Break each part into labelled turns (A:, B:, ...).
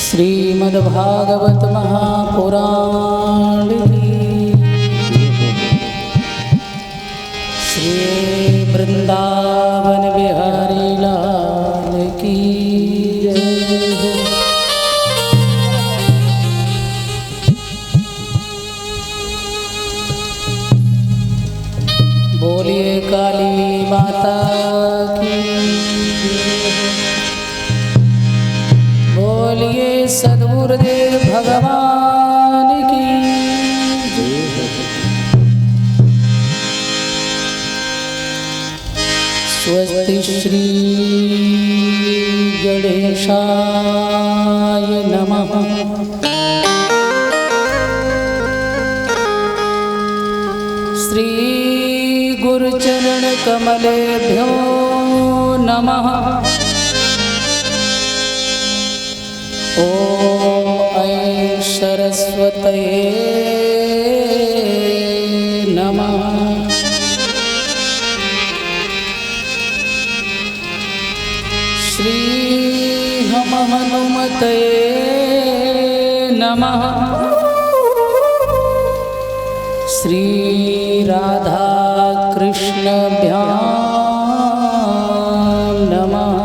A: श्रीमद्भागवत महापुराण श्री वृंदावन बिहारी लाल की जय। बोलिए काली माता की, बोलिए सद्गुरुदेव भगवान की। स्वस्ति श्री गणेशाय नमः। श्री गुरुचरण कमलेभ्यो नमः। ॐ ऐं सरस्वतये नमः। श्री हनुमतये नमः। श्री राधा कृष्णभ्यां नमः।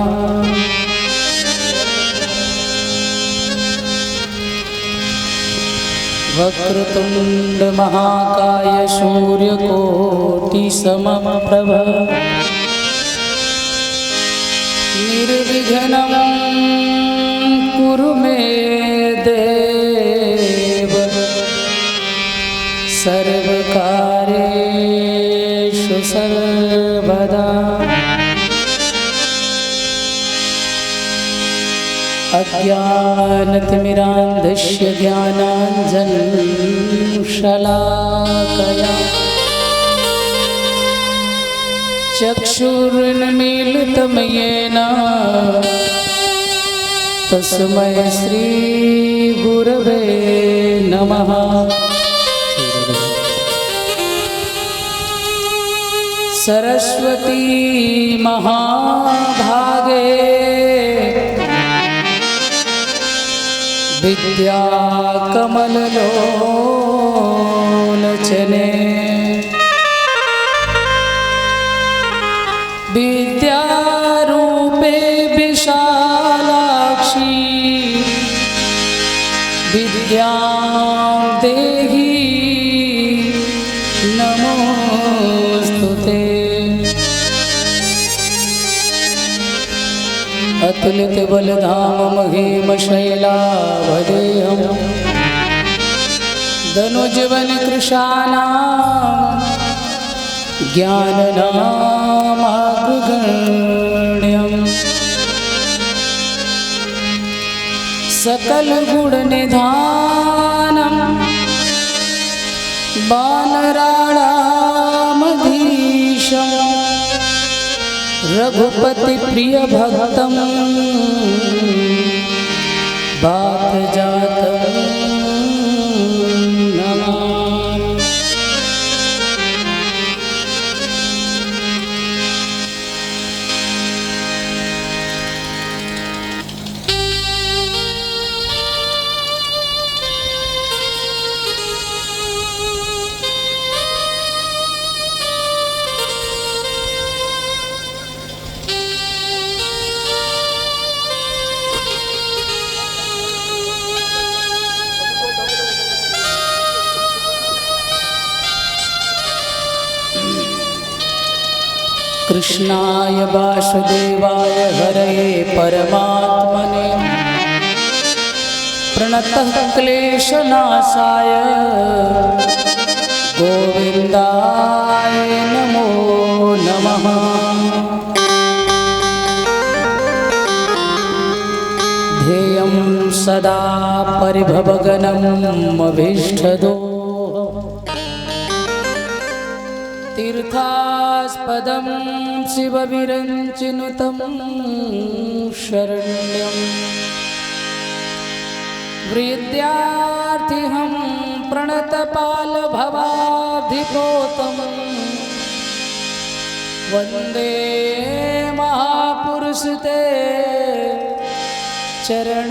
A: वक्रतुंड महाकाय सूर्यकोटि समप्रभ निर्विघ्नं कुरु मे देव सर्वकार्येषु सर्वदा। अज्ञानतिमिरान्धस्य ज्ञानाञ्जनशलाकया चक्षुरुन्मीलितं येन तस्मै श्रीगुरवे नमः। सरस्वती महाभागे विद्या कमललोचने विद्यारूपे विशालाक्षी विद्यां देहि नमोस्तुते। अतुलित बलधाम महीम शैलावदेहं धनुजवन कृशानां ज्ञाननामाग्रगण्यं सकल गुण निधानं वानराणामधीशं रघुपति प्रिय भक्तं बात जातं नमामि। कृष्णाय वासुदेवाय हरये परमात्मने प्रणतः क्लेशनाशाय गोविन्दाय नमो नमः। ध्येयं सदा परिभवगणम् अभीष्टदो तीर्थास्पदं शिवविरञ्चिनुतं शरण्यं विद्यार्थिहं प्रणतपालभवाब्धिपोतं वन्दे नमस्ते चरणारविंदम।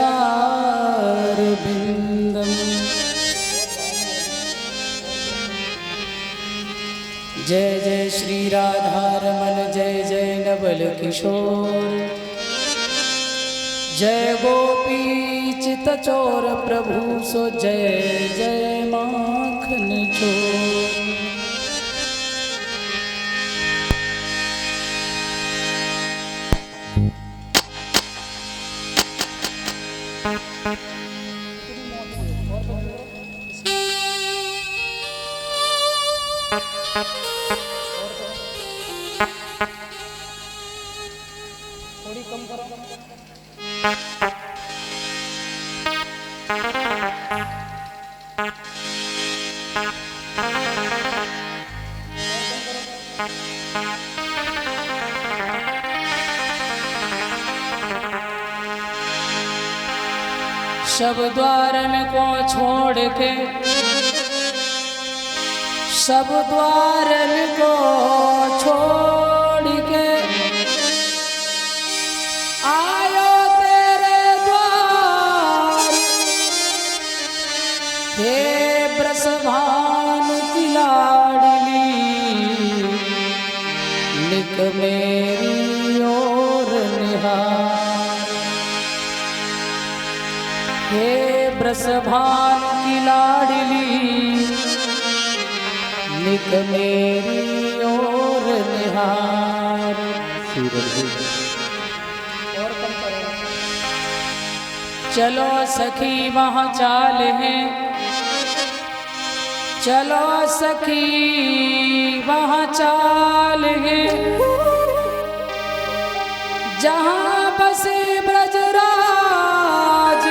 A: जय जय श्री राधारमण जय जय नवल किशोर। जय गोपी चित चोर प्रभु सो जय जय माखन चोर। थोड़ी कम करो। सब द्वारन को छोड़ के, सब द्वारन को छोड़ के आयो तेरे द्वार। हे ब्रसभान की लाडली निक मेरी ओर निहार। हे ब्रसभान की लाडली निक मेरी ओर निहार। चलो सखी वहाँ चाल है, चलो सखी वहाँ चाल है, जहाँ बसे ब्रजराज।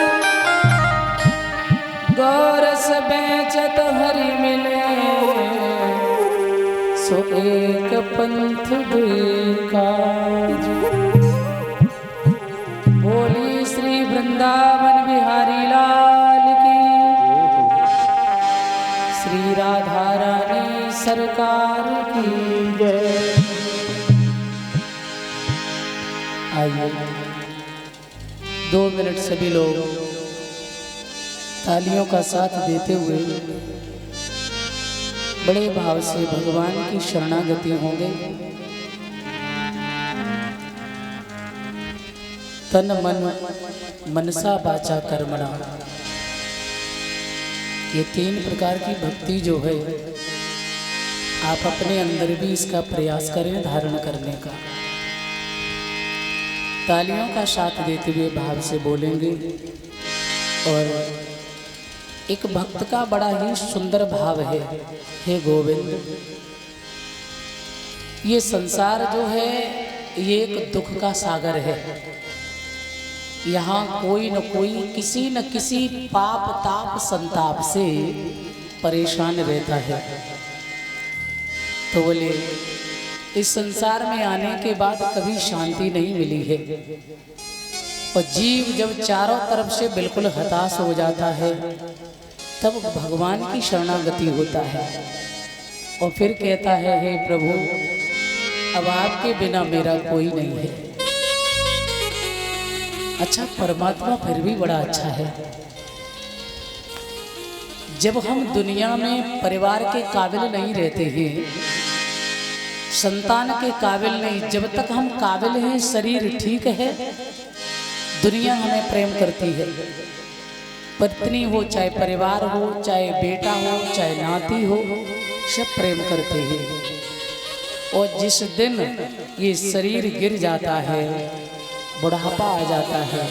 A: गोरस बेचत हरि मिले, सो एक पंथ बेकाज। बोली श्री वृंदावन बिहारी लाल की, श्री राधा रानी सरकार की जय। आइए 2 मिनट सभी लोग तालियों का साथ देते हुए बड़े भाव से भगवान की शरणागति होंगे। तन मन मनसा वाचा कर्मणा, ये 3 प्रकार की भक्ति जो है आप अपने अंदर भी इसका प्रयास करें धारण करने का। तालियों का साथ देते हुए भाव से बोलेंगे। और एक भक्त का बड़ा ही सुंदर भाव है, हे गोविंद। ये संसार जो है ये एक दुख का सागर है। यहाँ कोई न कोई किसी न किसी पाप ताप संताप से परेशान रहता है। तो बोले इस संसार में आने के बाद कभी शांति नहीं मिली है। और जीव जब चारों तरफ से बिल्कुल हताश हो जाता है तब भगवान की शरणागति होता है और फिर कहता है, हे प्रभु अब आपके बिना मेरा कोई नहीं है। अच्छा, परमात्मा फिर भी बड़ा अच्छा है। जब हम दुनिया में परिवार के काबिल नहीं रहते हैं, संतान के काबिल नहीं, जब तक हम काबिल हैं, शरीर ठीक है, दुनिया हमें प्रेम करती है। पत्नी हो, चाहे परिवार हो, चाहे बेटा हो, चाहे नाती हो, सब प्रेम करते हैं। और जिस दिन ये शरीर गिर जाता है, बुढ़ापा आ जाता है,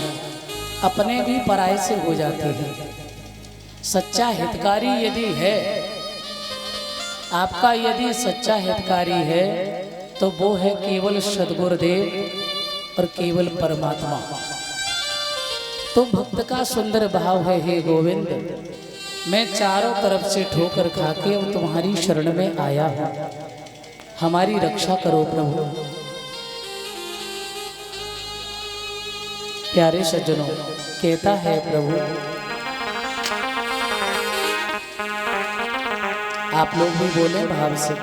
A: अपने भी पराये से हो जाते हैं। सच्चा हितकारी यदि है, आपका यदि सच्चा हितकारी है, तो वो है केवल सद्गुरुदेव और केवल परमात्मा। तो भक्त का सुंदर भाव है, हे गोविंद मैं चारों तरफ से ठोकर खाके तुम्हारी शरण में आया हूँ, हमारी रक्षा करो प्रभु। प्यारे सज्जनों, कहता है प्रभु, आप लोग भी बोले भाव से।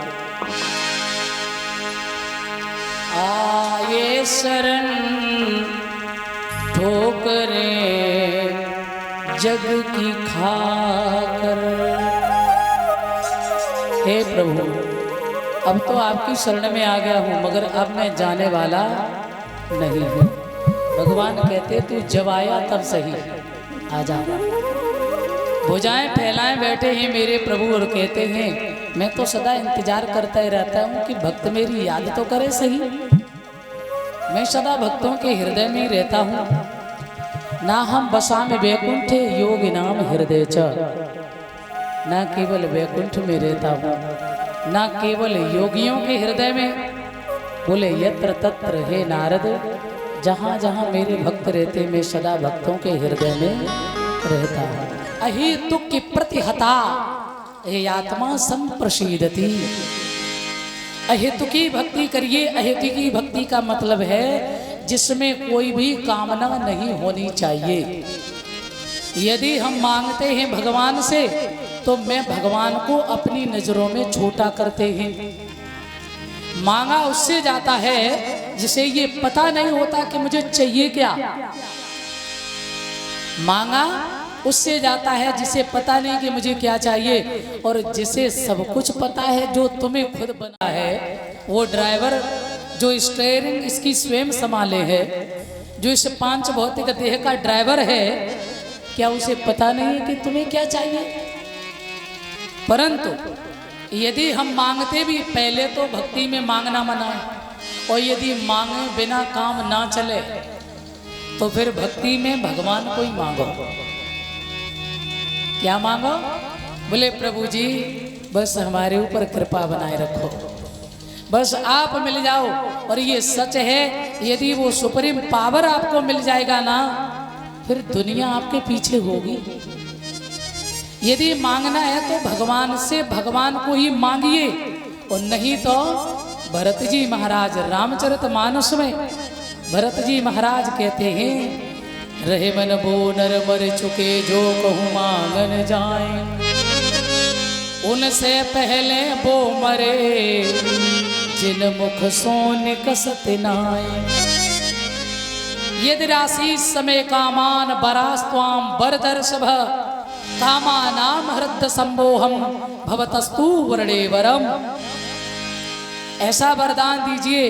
A: आए शरण ठोकरें जग की खाकर। हे प्रभु, अब तो आपकी शरण में आ गया हूँ, मगर अब मैं जाने वाला नहीं हूँ। भगवान कहते तू जब आया तब सही, आ जा। भुजाएं फैलाए बैठे हैं मेरे प्रभु और कहते हैं मैं तो सदा इंतजार करता ही रहता हूँ कि भक्त मेरी याद तो करे सही। मैं सदा भक्तों के हृदय में ही रहता हूँ। ना हम बसा में वैकुंठ योगी नाम हृदय च, ना केवल वैकुंठ में रहता हूँ, ना केवल योगियों के हृदय में। बोले यत्र तत्र हे नारद, जहाँ जहाँ मेरे भक्त रहते मैं सदा भक्तों के हृदय में रहता हूँ। अहेतु की प्रतिहता हे आत्मा संप्रसीदति। अहेतु की भक्ति करिए। अहेतु की भक्ति का मतलब है जिसमें कोई भी कामना नहीं होनी चाहिए। यदि हम मांगते हैं भगवान से तो मैं भगवान को अपनी नजरों में छोटा करते हैं। मांगा उससे जाता है जिसे ये पता नहीं होता कि मुझे चाहिए क्या। मांगा उससे जाता है जिसे पता नहीं कि मुझे क्या चाहिए, और जिसे सब कुछ पता है, जो तुम्हें खुद बना है। वो ड्राइवर जो स्टीयरिंग इसकी स्वयं संभाले है, जो इस पांच भौतिक देह का ड्राइवर है, क्या उसे पता नहीं है कि तुम्हें क्या चाहिए? परंतु यदि हम मांगते भी, पहले तो भक्ति में मांगना मना है, और यदि मांगे बिना काम ना चले तो फिर भक्ति में भगवान को ही मांगो। क्या मांगो? बोले प्रभु जी बस हमारे ऊपर कृपा बनाए रखो, बस आप मिल जाओ। और ये सच है, यदि वो सुप्रीम पावर आपको मिल जाएगा ना, फिर दुनिया आपके पीछे होगी। यदि मांगना है तो भगवान से भगवान को ही मांगिए, और नहीं तो भरत जी महाराज रामचरितमानस में भरत जी महाराज कहते हैं, रहे मन बो नर मर चुके जो कहूँ मांगन जाए, उनसे पहले वो मरे जिन मुख सोन कसत नाय। यदि राशि समय कामान बरास्त्वाम बरदर्शभ, कामा नाम हृदय संबोहम भवतस्तु वर्णे वरम। ऐसा वरदान दीजिए।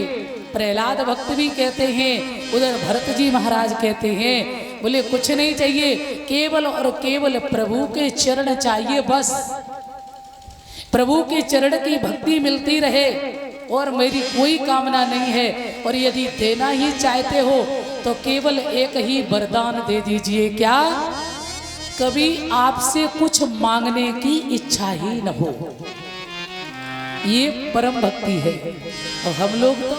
A: प्रहलाद भक्त भी कहते हैं, उधर भरत जी महाराज कहते हैं, बोले कुछ नहीं चाहिए, केवल और केवल प्रभु के चरण चाहिए। बस प्रभु के चरण की भक्ति मिलती रहे, और मेरी कोई कामना नहीं है। और यदि देना ही चाहते हो तो केवल एक ही वरदान दे दीजिए। क्या? कभी आपसे कुछ मांगने की इच्छा ही न हो। ये परम भक्ति है। और हम लोग तो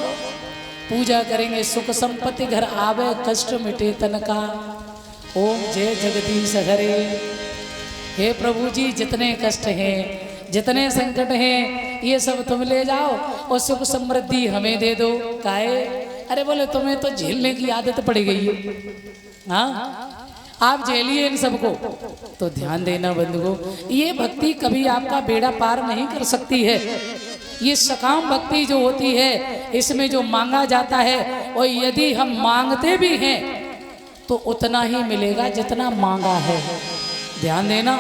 A: पूजा करेंगे, सुख संपत्ति घर आवे, कष्ट मिटे तन का, ओम जय जगदीश हरे। हे प्रभु जी जितने कष्ट हैं, जितने संकट हैं, ये सब तुम ले जाओ और सुख समृद्धि हमें दे दो। काहे? अरे बोले तुम्हें तो झेलने की आदत पड़ गई है, हाँ आप झेलिए इन सबको। तो ध्यान देना बंधुओं, ये भक्ति कभी आपका बेड़ा पार नहीं कर सकती है। ये सकाम भक्ति जो होती है, इसमें जो मांगा जाता है, और यदि हम मांगते भी हैं तो उतना ही मिलेगा जितना मांगा है। ध्यान देना,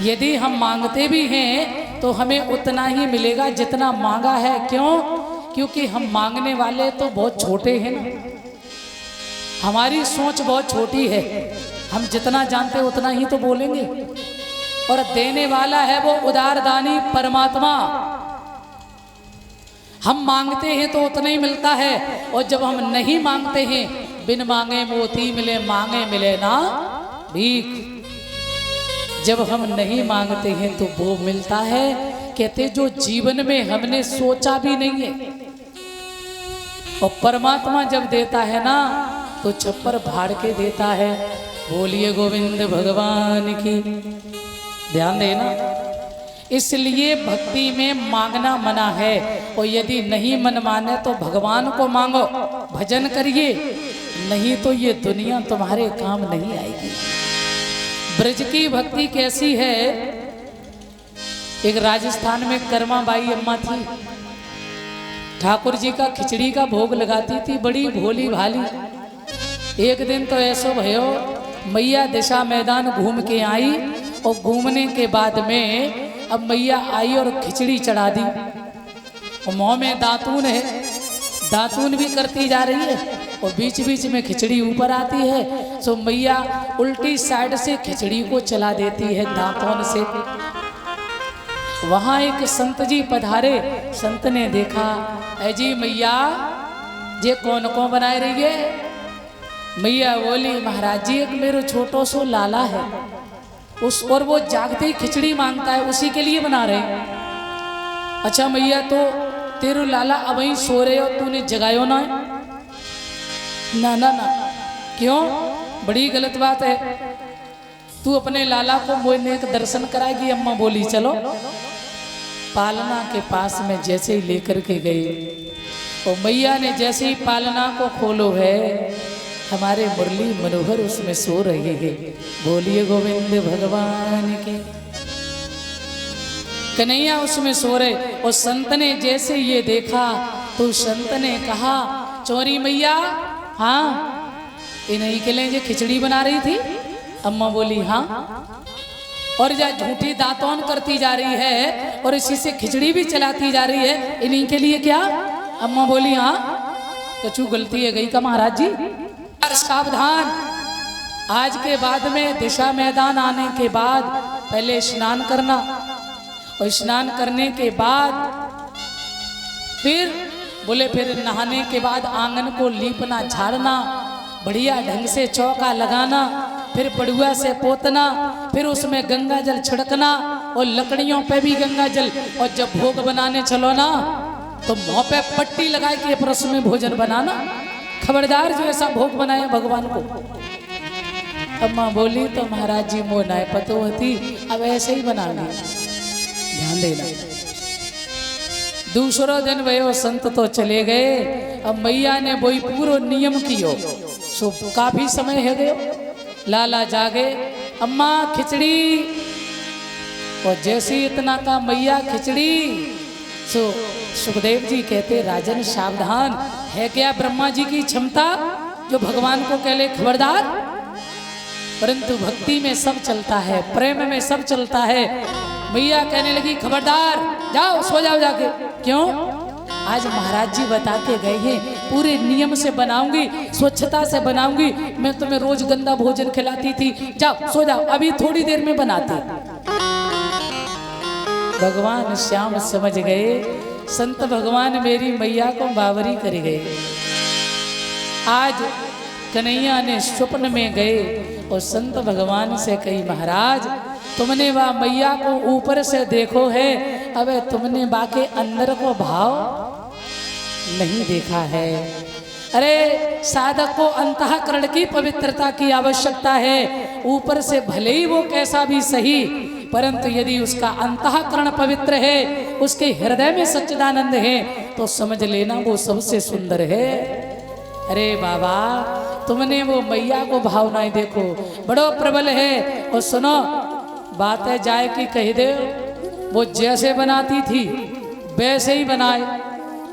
A: यदि हम मांगते भी हैं तो हमें उतना ही मिलेगा जितना मांगा है। क्यों? क्योंकि हम मांगने वाले तो बहुत छोटे हैं ना, हमारी सोच बहुत छोटी है। हम जितना जानते उतना ही तो बोलेंगे, और देने वाला है वो उदारदानी परमात्मा। हम मांगते हैं तो उतना ही मिलता है, और जब हम नहीं मांगते हैं, बिन मांगे मोती मिले, मांगे मिले ना भीख। जब हम नहीं मांगते हैं तो वो मिलता है, कहते जो जीवन में हमने सोचा भी नहीं है। और परमात्मा जब देता है ना तो छप्पर फाड़ के देता है। बोलिए गोविंद भगवान की। ध्यान देना, इसलिए भक्ति में मांगना मना है। और यदि नहीं मन माने तो भगवान को मांगो, भजन करिए, नहीं तो ये दुनिया तुम्हारे काम नहीं आएगी। ब्रज की भक्ति कैसी है? एक राजस्थान में कर्मा बाई अम्मा थी, ठाकुर जी का खिचड़ी का भोग लगाती थी, बड़ी भोली भाली। एक दिन तो ऐसो भयो, मैया दिशा मैदान घूम के आई और घूमने के बाद में अब मैया आई और खिचड़ी चढ़ा दी। और मुँह में दातून है, दातून भी करती जा रही है और बीच बीच में खिचड़ी ऊपर आती है। सो मैया उल्टी साइड से खिचड़ी को चला देती है दांतों से। वहाँ एक संत जी पधारे, संत ने देखा, जी मैया ये कौन कौन बनाए रही है? मैया बोली, महाराज जी एक मेरे छोटो सो लाला है, उस और वो जागते ही खिचड़ी मांगता है, उसी के लिए बना रहे हैं। अच्छा मैया, तो तेरू लाला अब ही सो रहे हो, तूने जगायो ना? ना ना ना। क्यों? बड़ी गलत बात है। तू अपने लाला को मोहने के दर्शन कराएगी। अम्मा बोली चलो। पालना के पास में जैसे ही लेकर के गए और मैया ने जैसे ही पालना को खोलो है, हमारे मुरली मनोहर उसमें सो रहे हैं। बोलिए गोविंद भगवान के। कन्हैया उसमें सो रहे और संत ने जैसे ये देखा तो संत ने कहा, चोरी मैया, हाँ इन्हीं के लिए खिचड़ी बना रही थी? अम्मा बोली हाँ। और या झूठी दातौन करती जा रही है और इसी से खिचड़ी भी चलाती जा रही है, इन्हीं के लिए क्या? अम्मा बोली हाँ। तो चू गलती है गई का महाराज जी। सावधान, आज के बाद में दिशा मैदान आने के बाद पहले स्नान करना और स्नान करने के बाद फिर नहाने के बाद आंगन को लीपना झाड़ना, बढ़िया ढंग से चौका लगाना, फिर बड़ुआ से पोतना, फिर उसमें गंगा जल छिड़कना और लकड़ियों पे भी गंगा जल। और जब भोग बनाने चलो ना तो मुँह पे पट्टी लगा के परस में भोजन बनाना। खबरदार जो ऐसा भोग बनाए भगवान को। अम्मा बोली तो महाराज जी मोह नाय पतो होती, अब ऐसे ही बना ली, ध्यान देना। दूसरा दिन भयो संत तो चले गए। अब मैया ने वही पूरा नियम कियो। सो काफी समय है गयो, लाला जागे, अम्मा खिचड़ी। और जैसे इतना का मैया खिचड़ी, सो सुखदेव जी कहते, राजन सावधान, है क्या ब्रह्मा जी की क्षमता जो भगवान को कह ले खबरदार? परंतु भक्ति में सब चलता है, प्रेम में सब चलता है। मैया कहने लगी खबरदार, जाओ सो जाओ जाके। क्यों? आज महाराज जी बता के गए हैं, पूरे नियम से बनाऊंगी, स्वच्छता से बनाऊंगी। मैं तुम्हें रोज गंदा भोजन खिलाती थी, जाओ सो जाओ, अभी थोड़ी देर में बनाते। भगवान श्याम समझ गए, संत भगवान मेरी मैया को बावरी कर गए। आज कन्हैया ने स्वप्न में गए और संत भगवान से कही, महाराज तुमने वह मैया को ऊपर से देखो है, अबे तुमने बाके अंदर को भाव नहीं देखा है। अरे साधक को अंतःकरण की पवित्रता की आवश्यकता है। ऊपर से भले ही वो कैसा भी सही, परंतु यदि उसका अंतःकरण पवित्र है, उसके हृदय में सच्चिदानंद है, तो समझ लेना वो सबसे सुंदर है। अरे बाबा तुमने वो मैया को भावनाएं देखो, बड़ो प्रबल है। और सुनो बात है जाए कि कह दे, वो जैसे बनाती थी वैसे ही बनाए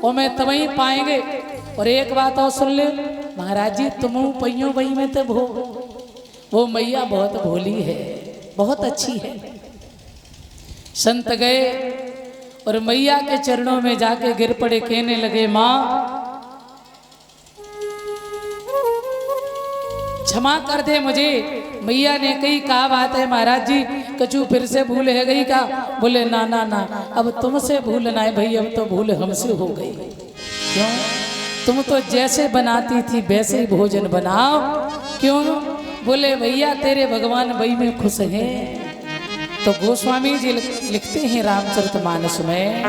A: और मैं तभी पाएंगे। और एक बात और सुन ले महाराज जी, तुम पहियों बही में तो वो मैया बहुत भोली है, बहुत अच्छी है। संत गए और मैया के चरणों में जाके गिर पड़े, कहने लगे माँ क्षमा कर दे मुझे। मैया ने कही कहा बात है महाराज जी, कचू फिर से भूल है गई का? बोले ना ना ना, अब तुमसे भूल ना है भाई, अब तो भूल हमसे हो गई। क्यों? तुम तो जैसे बनाती थी वैसे ही भोजन बनाओ। क्यों? बोले भैया तेरे भगवान वही में खुश हैं। तो गोस्वामी जी लिखते हैं रामचरितमानस में,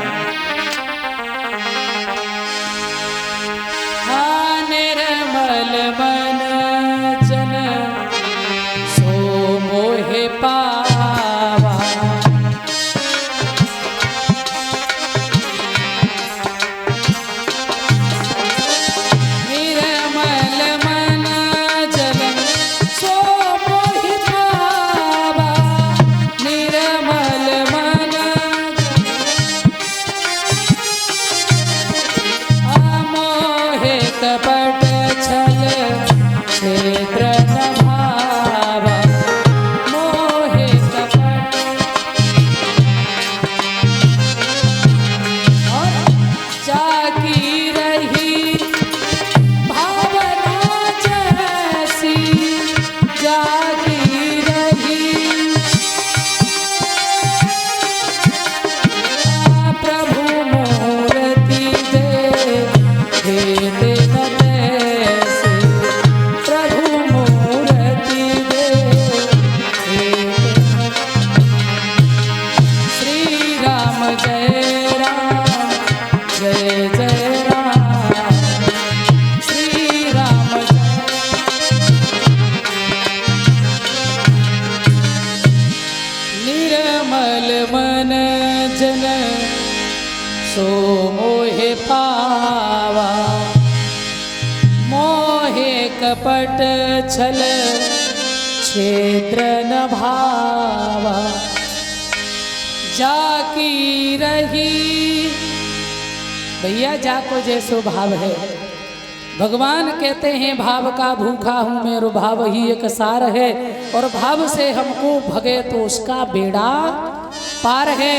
A: हाँ निर्मल मन जन सो मोहे पावा, निर्मल मन जन सो मोहे पावा, निर्मल मन कपट छल क्षेत्र न भावा, जाकी रही। भैया जाको जैसो भाव है। भगवान कहते हैं भाव का भूखा हूं मैं, भाव ही एक सार है, और भाव से हमको भगे तो उसका बेड़ा पार है।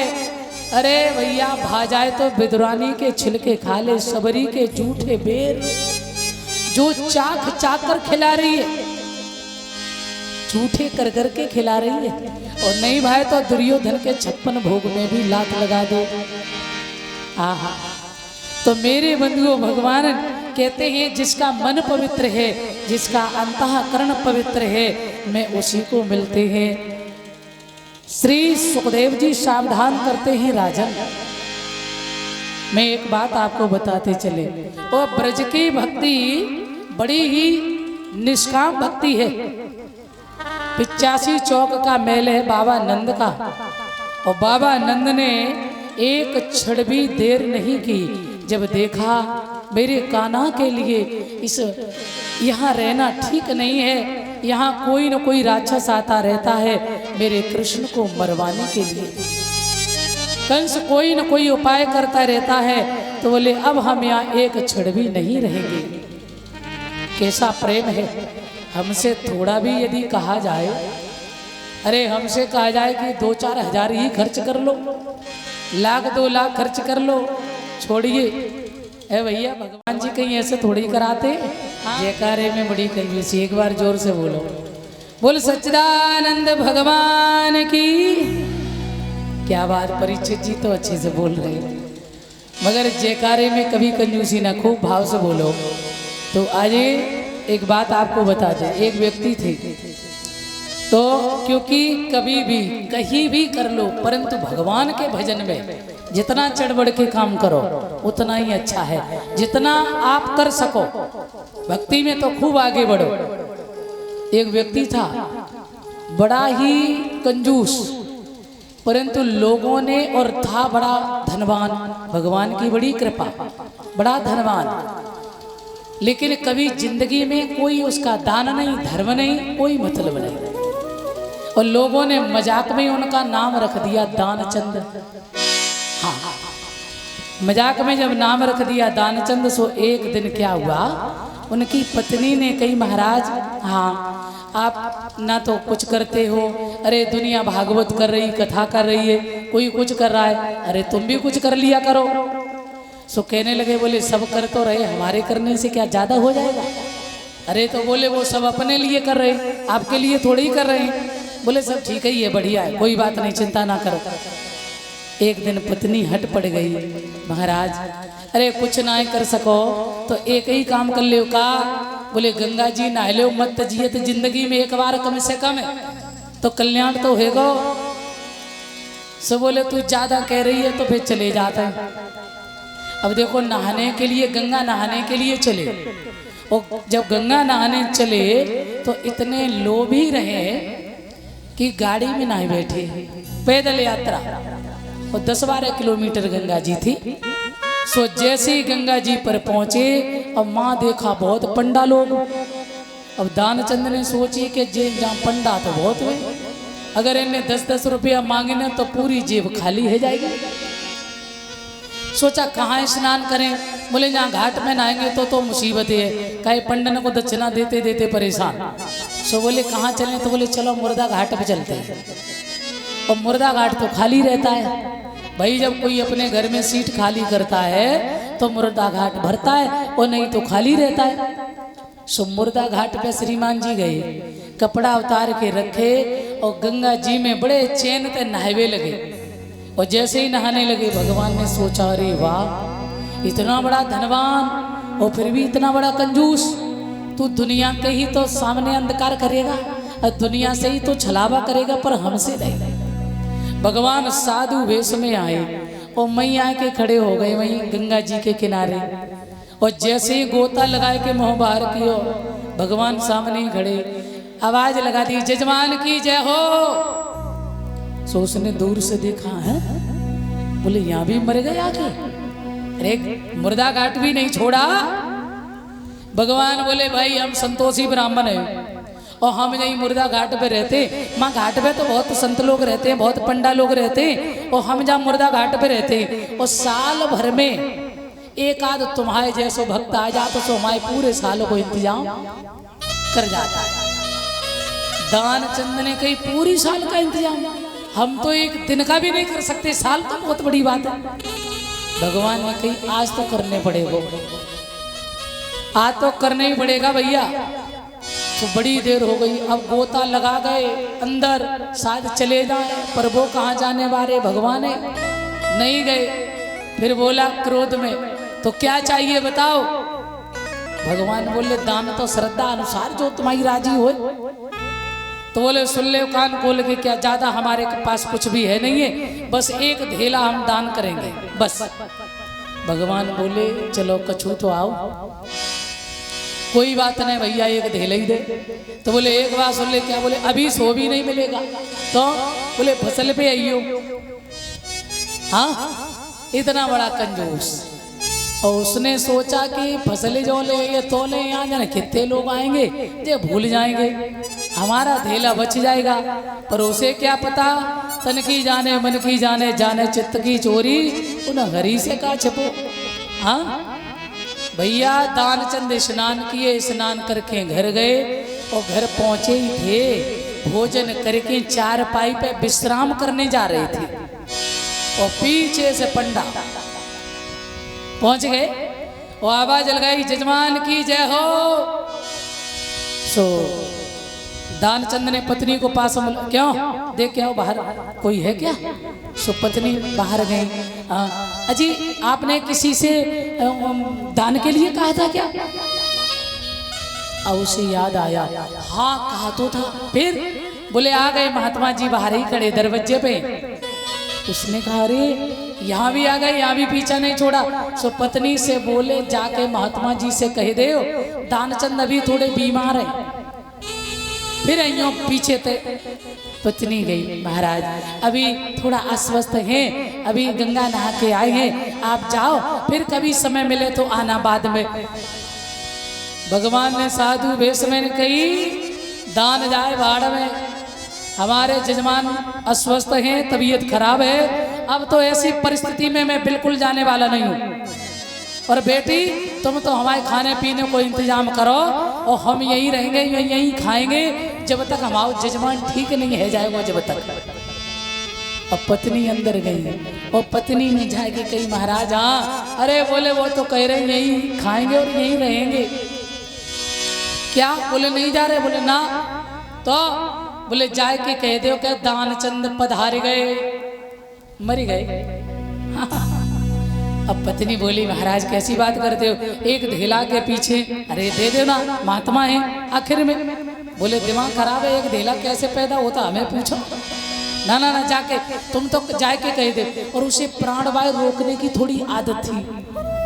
A: अरे भैया भा जाए तो बिदुरानी के छिलके खा ले, सबरी के जूठे बेर जो चाक चाक कर खिला रही है, जूठे कर कर के खिला रही है। और नहीं भाई तो दुर्योधन के 56 भोग में भी लात लगा दे। आहा, तो मेरे बंधुओं भगवान कहते हैं जिसका मन पवित्र है, जिसका अंतःकरण पवित्र है, मैं उसी को मिलते हैं। श्री सुखदेव जी सावधान करते हैं राजन। मैं एक बात आपको बताते चले, और ब्रज की भक्ति बड़ी ही निष्काम भक्ति है। 85 चौक का मेल है बाबा नंद का, और बाबा नंद ने एक क्षण भी देर नहीं की। जब देखा मेरे कान्हा के लिए इस यहाँ रहना ठीक नहीं है, यहाँ कोई न कोई राक्षस आता रहता है मेरे कृष्ण को मरवाने के लिए, कंस कोई न कोई उपाय करता रहता है, तो बोले अब हम यहाँ एक क्षण भी नहीं रहेंगे। कैसा प्रेम है। हमसे थोड़ा भी यदि कहा जाए, अरे हमसे कहा जाए कि 2-4 हजार ही खर्च कर लो, 1-2 लाख खर्च कर लो, छोड़िए। ए भैया भगवान जी कहीं ऐसे थोड़ी कराते। जयकारे में बड़ी कंजूसी, एक बार जोर से बोलो, बोल सच्चिदानंद भगवान की। क्या बात, परीक्षित जी तो अच्छे से बोल रहे हैं, मगर जयकारे में कभी कंजूसी ना, खूब भाव से बोलो। तो आज एक बात आपको बता दें, एक व्यक्ति थे, तो क्योंकि कभी भी कहीं भी कर लो, परंतु भगवान के भजन में जितना चढ़ बढ़ के काम करो उतना ही अच्छा है। जितना आप कर सको भक्ति में तो खूब आगे बढ़ो। एक व्यक्ति था बड़ा ही कंजूस, परंतु लोगों ने, और था बड़ा धनवान, भगवान की बड़ी कृपा, बड़ा धनवान, लेकिन कभी जिंदगी में कोई उसका दान नहीं, धर्म नहीं, कोई मतलब नहीं। और लोगों ने मजाक में उनका नाम रख दिया दानचंद। हाँ, मजाक में जब नाम रख दिया दानचंद, सो एक दिन क्या हुआ, उनकी पत्नी ने कही महाराज, हाँ आप ना तो कुछ करते हो, अरे दुनिया भागवत कर रही, कथा कर रही है, कोई कुछ कर रहा है, अरे तुम भी कुछ कर लिया करो। सो कहने लगे, बोले सब कर तो रहे, हमारे करने से क्या ज्यादा हो जाएगा। अरे तो बोले वो सब अपने लिए कर रहे, आपके लिए थोड़ी ही कर रहे हैं। बोले सब ठीक ही है, बढ़िया है, कोई बात नहीं, चिंता ना करो। एक दिन पत्नी हट पड़ गई, महाराज अरे कुछ ना कर सको तो एक ही काम कर ले का। बोले गंगा जी नहा लो, मत जियत जिंदगी में एक बार कम से कम तो कल्याण तो होगा। सो बोले तू ज्यादा कह रही है तो फिर चले जाता है। अब देखो नहाने के लिए, गंगा नहाने के लिए चले, और जब गंगा नहाने चले तो इतने लोभी रहे कि गाड़ी में नहीं बैठे, पैदल यात्रा, और 10-12 किलोमीटर गंगा जी थी। सो जैसे ही गंगा जी पर पहुंचे, अब माँ देखा बहुत पंडा लोग। अब दानचंद ने सोची कि जेब जहाँ पंडा तो बहुत हुए, अगर इन्हें 10-10 रुपया मांगे तो पूरी जेब खाली हो जाएगी। सोचा कहाँ स्नान करें, बोले जहाँ घाट में नहाएंगे तो मुसीबत है, कहे पंडन को दक्षिणा देते देते परेशान। सो बोले कहाँ चलें, तो बोले चलो मुर्दा घाट पे चलते हैं। और मुर्दा घाट तो खाली रहता है भाई, जब कोई अपने घर में सीट खाली करता है तो मुर्दा घाट भरता है, और नहीं तो खाली रहता है। सो मुर्दा घाट पे श्रीमान जी गए, कपड़ा उतार के रखे और गंगा जी में बड़े चैन से नहावे लगे। और जैसे ही नहाने लगे भगवान ने सोचा अरे वाह, इतना बड़ा धनवान और फिर भी इतना बड़ा कंजूस, तू दुनिया के ही तो सामने अंधकार करेगा और दुनिया से ही तो छलावा करेगा, पर हमसे नहीं। भगवान साधु वेश में आए और मैया के खड़े हो गए वहीं गंगा जी के किनारे, और जैसे ही गोता लगाए के मुंह बाहर कियो, भगवान सामने ही खड़े, आवाज लगा दी जजमान की जय हो। सो उसने दूर से देखा है, बोले यहाँ भी मर गए आके, अरे मुर्दा घाट भी नहीं छोड़ा, भगवान बोले भाई हम संतोषी ब्राह्मण हैं और हम यही मुर्दा घाट पे रहते। माँ घाट पे तो बहुत संत लोग रहते हैं, बहुत पंडा लोग रहते हैं, और हम जहाँ मुर्दा घाट पे रहते हैं और साल भर में एक आध तुम्हारे जैसो भक्त आ जाता तो हमारे पूरे साल को इंतजाम कर जाता है। दानचंद ने कही पूरी साल का इंतजाम, हम तो एक दिन का भी नहीं कर सकते, साल तो बहुत बड़ी बात है। भगवान ने कही आज तो करने पड़ेगा, आज तो करना ही पड़ेगा भैया। तो बड़ी देर हो गई, अब गोता लगा गए अंदर, शायद चले जाए, पर वो कहाँ जाने वाले भगवान है, नहीं गए। फिर बोला क्रोध में तो क्या चाहिए बताओ। भगवान बोले दान तो श्रद्धा अनुसार जो तुम्हारी राजी हो। तो बोले सुन ले कान खोल के, क्या ज्यादा हमारे पास कुछ भी है नहीं है, बस एक धेला हम दान करेंगे बस। भगवान बोले चलो कछू तो आओ, कोई बात नहीं भैया एक धेला ही दे। तो बोले एक बात सुन ले, क्या बोले अभी सो भी नहीं मिलेगा, तो बोले फसल पे आइयो। हाँ इतना बड़ा कंजूस। और उसने सोचा कि फसलें जो ले ये तोले यहाँ जाने कितने लोग आएंगे, ये भूल जाएंगे, हमारा धेला बच जाएगा। पर उसे क्या पता, तन की जाने मन की जाने, जाने चित्त की चोरी उन हरी से का छिपो। हाँ भैया दानचंद स्नान किए, स्नान करके घर गए और घर पहुंचे ही थे, भोजन करके चारपाई पे विश्राम करने जा रहे थे और पीछे से पंडा पहुंच गए और आवाज लगाई जजमान की जय हो। सो दानचंद ने पत्नी को पास में, क्यों देख क्या हो बाहर कोई है क्या। सो पत्नी बाहर गई, अजी आपने किसी से दान के लिए कहा था क्या। और उसे याद आया, हाँ कहा तो था। फिर बोले आ गए महात्मा जी बाहर ही खड़े दरवाजे पे। उसने कहा अरे यहाँ भी आ गए, यहाँ भी पीछा नहीं छोड़ा। सो पत्नी से बोले जाके महात्मा जी से कह दे दानचंद अभी थोड़े बीमार है। फिर अयो पीछे थे, पत्नी गई महाराज अभी थोड़ा अस्वस्थ हैं, अभी गंगा नहा के आए हैं, आप जाओ फिर कभी समय मिले तो आना बाद में। भगवान ने साधु वेश में कही दान जाए भाड़ में, हमारे जजमान अस्वस्थ हैं, तबीयत खराब है, अब तो ऐसी परिस्थिति में मैं बिल्कुल जाने वाला नहीं हूँ। और बेटी तुम तो हमारे खाने पीने को इंतजाम करो और हम यहीं रहेंगे, यहीं खाएंगे जब तक हमारा जजमान ठीक नहीं है जाएगा जब तक। अब पत्नी अंदर गई और पत्नी ने जाके कही महाराज हाँ, अरे बोले वो तो कह रहे यहीं खाएंगे और यहीं रहेंगे। क्या बोले नहीं जा रहे, बोले ना। तो बोले जाए के कह दो क्या दानचंद पधार गए, मर गए। अब पत्नी बोली महाराज कैसी बात करते हो, एक धेला के पीछे, अरे दे दो ना महात्मा है आखिर में। बोले दिमाग खराब है, एक धेला कैसे पैदा होता हमें पूछो। ना ना ना जाके तुम तो जाके कह दे। और उसे प्राणवायु रोकने की थोड़ी आदत थी।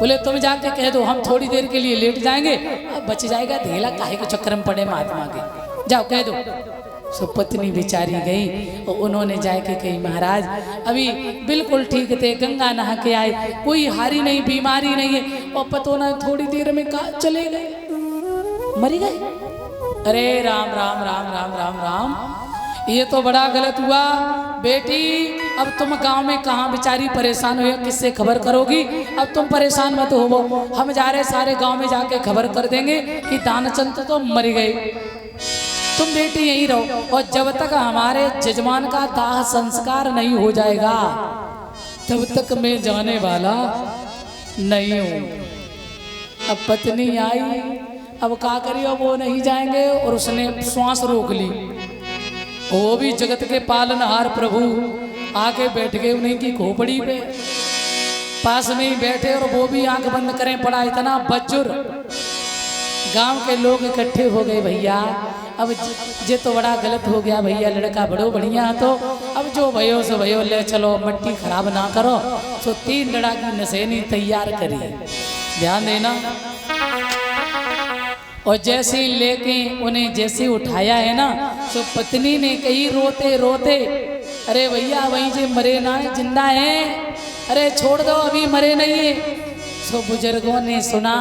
A: बोले तुम जाके कह दो हम थोड़ी देर के लिए लेट जाएंगे, अब बच जाएगा धेला, काहे के चक्कर में पड़े महात्मा के, जाओ कह दो। सो पत्नी बेचारी गई और उन्होंने जाके कही महाराज अभी बिल्कुल ठीक थे, गंगा नहा के आए, कोई हारी नहीं, बीमारी नहीं है, और पतो ना थोड़ी देर में कहा चले गए, मरी गए। अरे राम राम राम राम राम राम, ये तो बड़ा गलत हुआ बेटी। अब तुम गांव में कहाँ बेचारी परेशान हुई, किससे खबर करोगी। अब तुम परेशान मत हो, हम जा रहे सारे गांव में जाके खबर कर देंगे कि दानचंद तो मर गए, तुम बेटी यहीं रहो। और जब तक हमारे जजमान का दाह संस्कार नहीं हो जाएगा तब तक मैं जाने वाला नहीं हूँ। अब पत्नी आई, अब क्या करियो, वो नहीं जाएंगे। और उसने श्वास रोक ली। वो भी जगत के पालनहार प्रभु आके बैठ गए उन्हीं की खोपड़ी पे, पास में ही बैठे, और वो भी आंख बंद करें पड़ा। इतना बज्जुर गांव के लोग इकट्ठे हो गए, भैया अब ये तो बड़ा गलत हो गया भैया, लड़का बड़ो बढ़िया तो अब जो भयो सो भयो, ले चलो मट्टी खराब ना करो। सो 3 लड़ा की नशेनी तैयार करी, ध्यान देना। और जैसे लेके उन्हें जैसे उठाया है ना, तो पत्नी ने कही रोते रोते, अरे भैया वहीं से मरे ना, जिंदा है, अरे छोड़ दो अभी मरे नहीं है। सो बुजुर्गों ने सुना,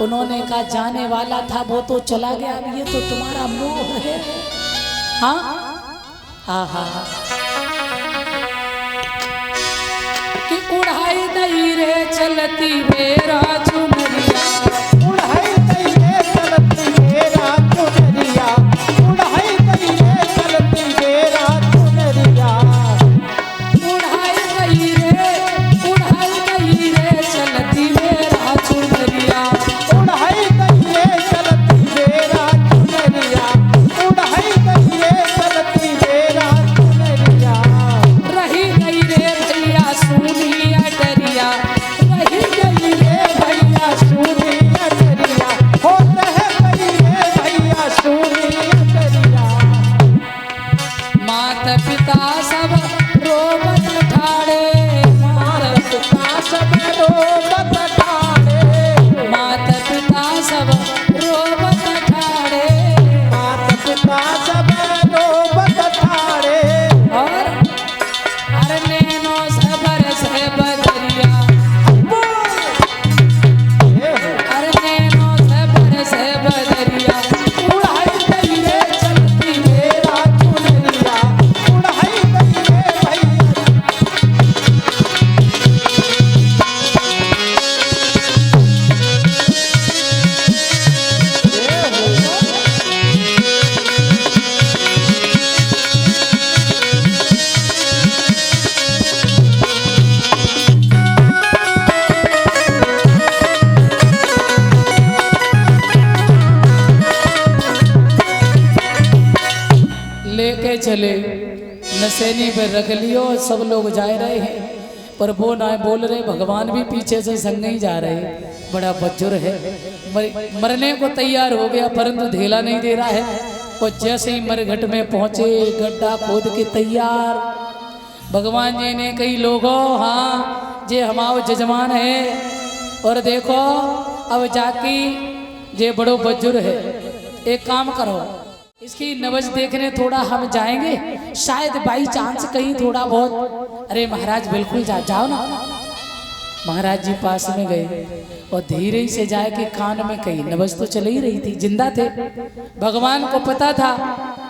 A: उन्होंने कहा जाने वाला था वो तो चला गया, अब ये तो तुम्हारा मोह है। हाँ आहा कि उड़ाई नहीं रे चलती मेरा चुनरिया,
B: उड़ाई नहीं रे चलती मेरा चुनरिया, उड़ाई नहीं रे चलती मेरा चुनरिया,
A: उड़ाई नहीं रे चलती मेरा चुनरिया,
B: उड़ाई नहीं रे चलती मेरा चुनरिया, उड़ाई नहीं रे चलती मेरा चुनरिया,
A: रही गई रे भैया सुनी अटरिया, रही गई रे
B: भैया सुनी अटरिया, हो रह गई रे भैया सुनी अटरिया,
A: मात पिता सब रोबत ठाड़े,
B: मात पिता सब रोबत ठाड़े,
A: मात पिता सब रोबत ठाड़े,
B: मात पिता सब रोबत ठाड़े,
A: और अरे नैनो सबर से बदरिया, अरे नैनो सबर से बदरिया, उड़ाई गई रे चलती
B: मेरा चुनरिया, उड़ाई गई रे भैया,
A: लेके चले नशेनी पे रख लियो, सब लोग जा रहे हैं पर वो ना बोल रहे, भगवान भी पीछे से संग ही जा रहे। बड़ा बज्जुर है, मरने को तैयार हो गया परंतु धेला नहीं दे रहा है। और जैसे ही मरघट में पहुंचे, गड्ढा खोद के तैयार, भगवान जी ने कई लोगों, हाँ जे हमारे जजमान है, और देखो अब जाके जे बड़ो बज्जुर है, एक काम करो इसकी नवज देखने थोड़ा हम जाएंगे, शायद बाई चांस कहीं थोड़ा बहुत। अरे महाराज बिल्कुल जाओ ना। महाराज जी पास में गए और धीरे से जाए कि कान में कही, नवज तो चल ही रही थी, जिंदा थे, भगवान को पता था।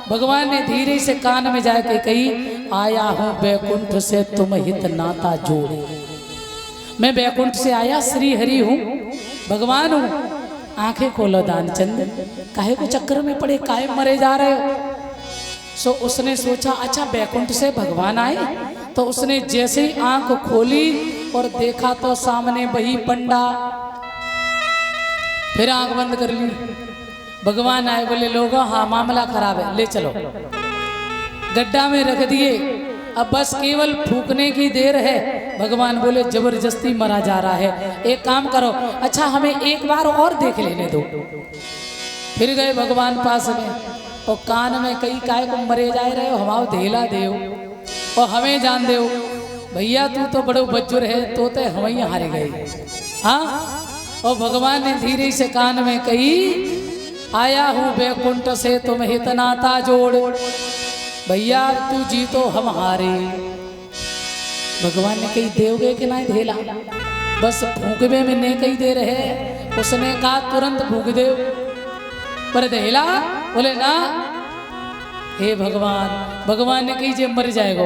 A: भगवान ने धीरे से कान में जाए के कही, आया हूँ बैकुंठ से तुम हित नाता जोड़े, मैं बैकुंठ से आया, श्री हरि हूँ, भगवान हूँ। आंखें खोलो दानचंद, काहे को चक्कर में पड़े, काहे मरे जा रहे हो। सो उसने सोचा अच्छा बैकुंठ से भगवान आए, तो उसने जैसे ही आंख खोली और देखा तो सामने वही पंडा, फिर आंख बंद कर ली। भगवान आए, बोले लोगों हाँ मामला खराब है, ले चलो। गड्ढा में रख दिए, अब बस केवल फूकने की देर है। भगवान बोले जबरदस्ती मरा जा रहा है, एक काम करो, अच्छा हमें एक बार और देख लेने दो। फिर गए भगवान पास में, और कान में कई काय को मरे जा रहे हो, हमाओ धेला देव और हमें जान देव। भैया तू तो बड़ो बज्जुर है, तो हम ही हारे गए। हाँ, और भगवान ने धीरे से कान में कही, आया हूँ बैकुंठ से तुम हित नाता जोड़, भैया तू जीतो हम हारे। भगवान ने कही देवगे कि ना धेला, बस फूकबे में ने कही दे रहे। उसने कहा तुरंत फूक दे, पर धेला बोले ना। हे भगवान, भगवान ने कही जे मर जाएगा।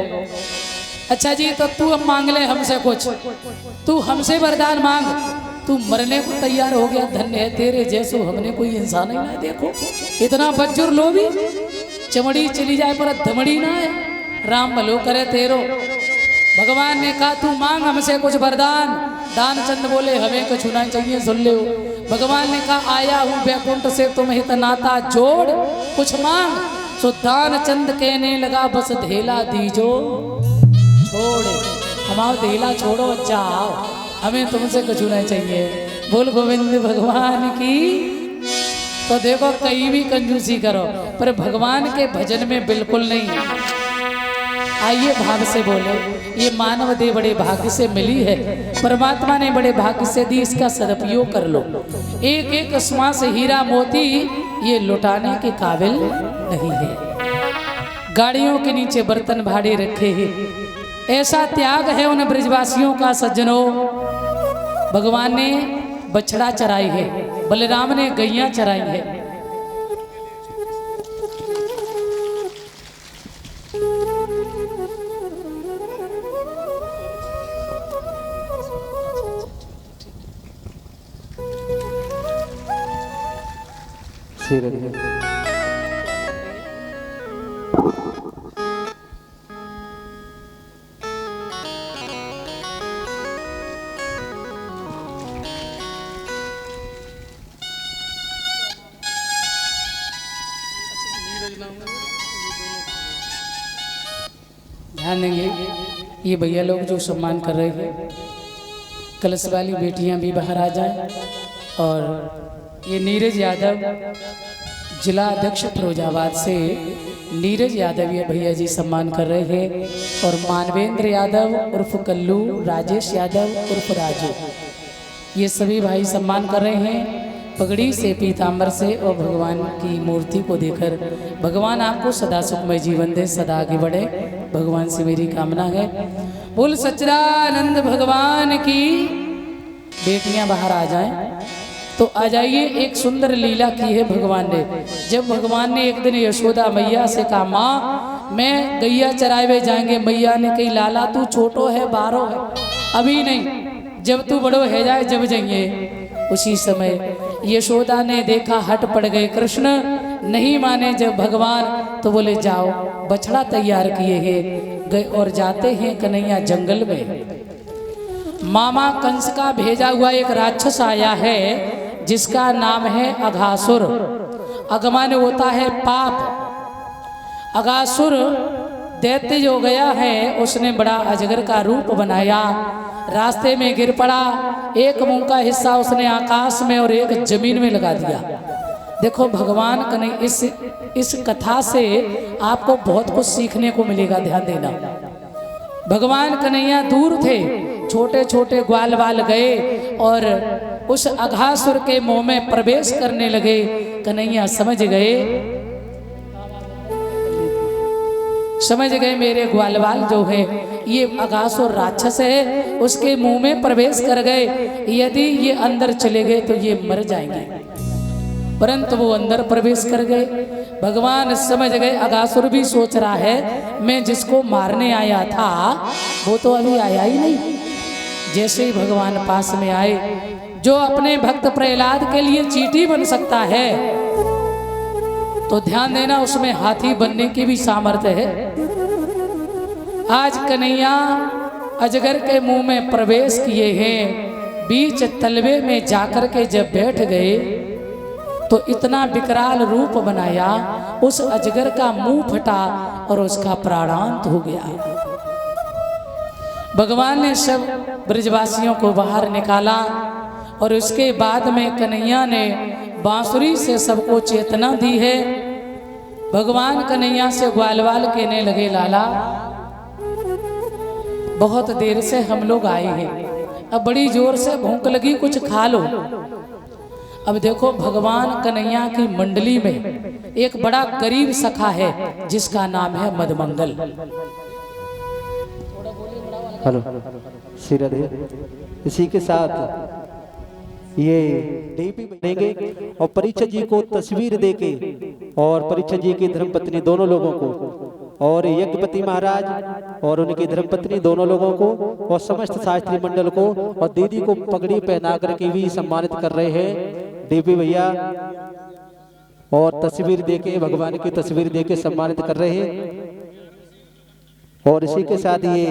A: अच्छा जी तो तू अब मांग ले हमसे कुछ, तू हमसे वरदान मांग, तू मरने को तैयार हो गया, धन्य है तेरे जैसो हमने कोई इंसान ही ना देखो। इतना बज्जुर लोभी, चमड़ी चली जाए पर धमड़ी ना है, राम भलो करे तेरो। भगवान ने कहा तू मांग हमसे कुछ वरदान। दानचंद बोले हमें कुछ ना चाहिए, सुन लो। भगवान ने कहा आया हूँ बैकुंठ से तुम हित नाता जोड़, कुछ मांग। सो दानचंद कहने लगा बस धेला दीजो छोड़, हमारा धेला छोड़ो, अच्छा आओ, हमें तुमसे कुछ ना चाहिए। बोल गोविंद भगवान की। तो देखो कहीं भी कंजूसी करो पर भगवान के भजन में बिल्कुल नहीं। आइए भाव से बोले, ये मानव देह बड़े भाग्य से मिली है, परमात्मा ने बड़े भाग्य से दी, इसका सदुपयोग कर लो। एक एक श्वास हीरा मोती ये लुटाने के काबिल नहीं है। गाड़ियों के नीचे बर्तन भाड़े रखे हैं, ऐसा त्याग है उन ब्रजवासियों का सज्जनों। भगवान ने बछड़ा चराई है, बलराम ने गैया चराई है। ध्यान देंगे, ये भैया लोग जो सम्मान कर रहे हैं, कलश वाली बेटियां भी बाहर आ जाएं। और ये नीरज यादव जिला अध्यक्ष फिरोजाबाद से नीरज यादव ये भैया जी सम्मान कर रहे हैं। और मानवेंद्र यादव उर्फ कल्लू, राजेश यादव उर्फ राजू, ये सभी भाई सम्मान कर रहे हैं पगड़ी से, पीताम्बर से। और भगवान की मूर्ति को देकर भगवान आपको सदा सुखमय जीवन दे, सदा आगे बढ़े, भगवान से मेरी कामना है। बोल सच्चिदानंद भगवान की। बेटियां बाहर आ जाएं तो आ जाइए। एक सुंदर लीला की है भगवान ने। जब भगवान ने एक दिन यशोदा मैया से कहा, माँ मैं गैया चरावे जाएंगे, मैया ने कही लाला तू छोटो है, बारो है, अभी नहीं, जब तू बड़ो है जाए जब जाइए। उसी समय यशोदा ने देखा, हट पड़ गए कृष्ण, नहीं माने जब भगवान, तो बोले जाओ, बछड़ा तैयार किए हैं, गए और जाते हैं कन्हैया जंगल में। मामा कंस का भेजा हुआ एक राक्षस आया है जिसका नाम है अघासुर। अगमन होता है पाप। अघासुर दैत्य जो गया है, उसने बड़ा अजगर का रूप बनाया, रास्ते में गिर पड़ा, एक मुंह का हिस्सा उसने आकाश में और एक जमीन में लगा दिया। देखो भगवान कन्हैया, इस कथा से आपको बहुत कुछ सीखने को मिलेगा, ध्यान देना। भगवान कन्हैया दूर थे, छोटे छोटे ग्वाल बाल गए और उस अघासुर के मुंह में प्रवेश करने लगे। कन्हैया समझ गए मेरे ग्वाल बाल जो है ये अघासुर राक्षस है, उसके मुंह में प्रवेश कर गए, यदि ये अंदर चले गए तो ये मर जाएंगे। परंतु वो अंदर प्रवेश कर गए। भगवान समझ गए, अघासुर भी सोच रहा है मैं जिसको मारने आया था वो तो अभी आया ही नहीं। जैसे ही भगवान पास में आए, जो अपने भक्त प्रहलाद के लिए चींटी बन सकता है, तो ध्यान देना उसमें हाथी बनने की भी सामर्थ्य है। आज कन्हैया अजगर के मुंह में प्रवेश किए हैं, बीच तलवे में जाकर के जब बैठ गए तो इतना विकराल रूप बनाया, उस अजगर का मुंह फटा और उसका प्राणांत हो गया। भगवान ने सब ब्रजवासियों को बाहर निकाला और उसके बाद में कन्हैया ने बांसुरी से सबको चेतना दी है। भगवान कन्हैया से ग्वालवाल कहने लगे, लाला बहुत देर से हम लोग आए हैं, अब बड़ी जोर से भूख लगी, कुछ खा लो। अब देखो भगवान कन्हैया की मंडली में एक बड़ा करीब सखा है जिसका नाम है मदमंगल।
B: हेलो श्री राधे। इसी के साथ ये देवी बनेंगे और परीक्षित जी को तस्वीर देके और परीक्षित जी की धर्मपत्नी दोनों लोगों को और यज्ञपति महाराज और उनकी धर्मपत्नी दोनों लोगों को और समस्त शास्त्री मंडल को और दीदी को पगड़ी पहना करके भी सम्मानित कर रहे हैं देवी भैया, और तस्वीर देके भगवान की तस्वीर देके सम्मानित कर रहे हैं। और इसी के साथ ये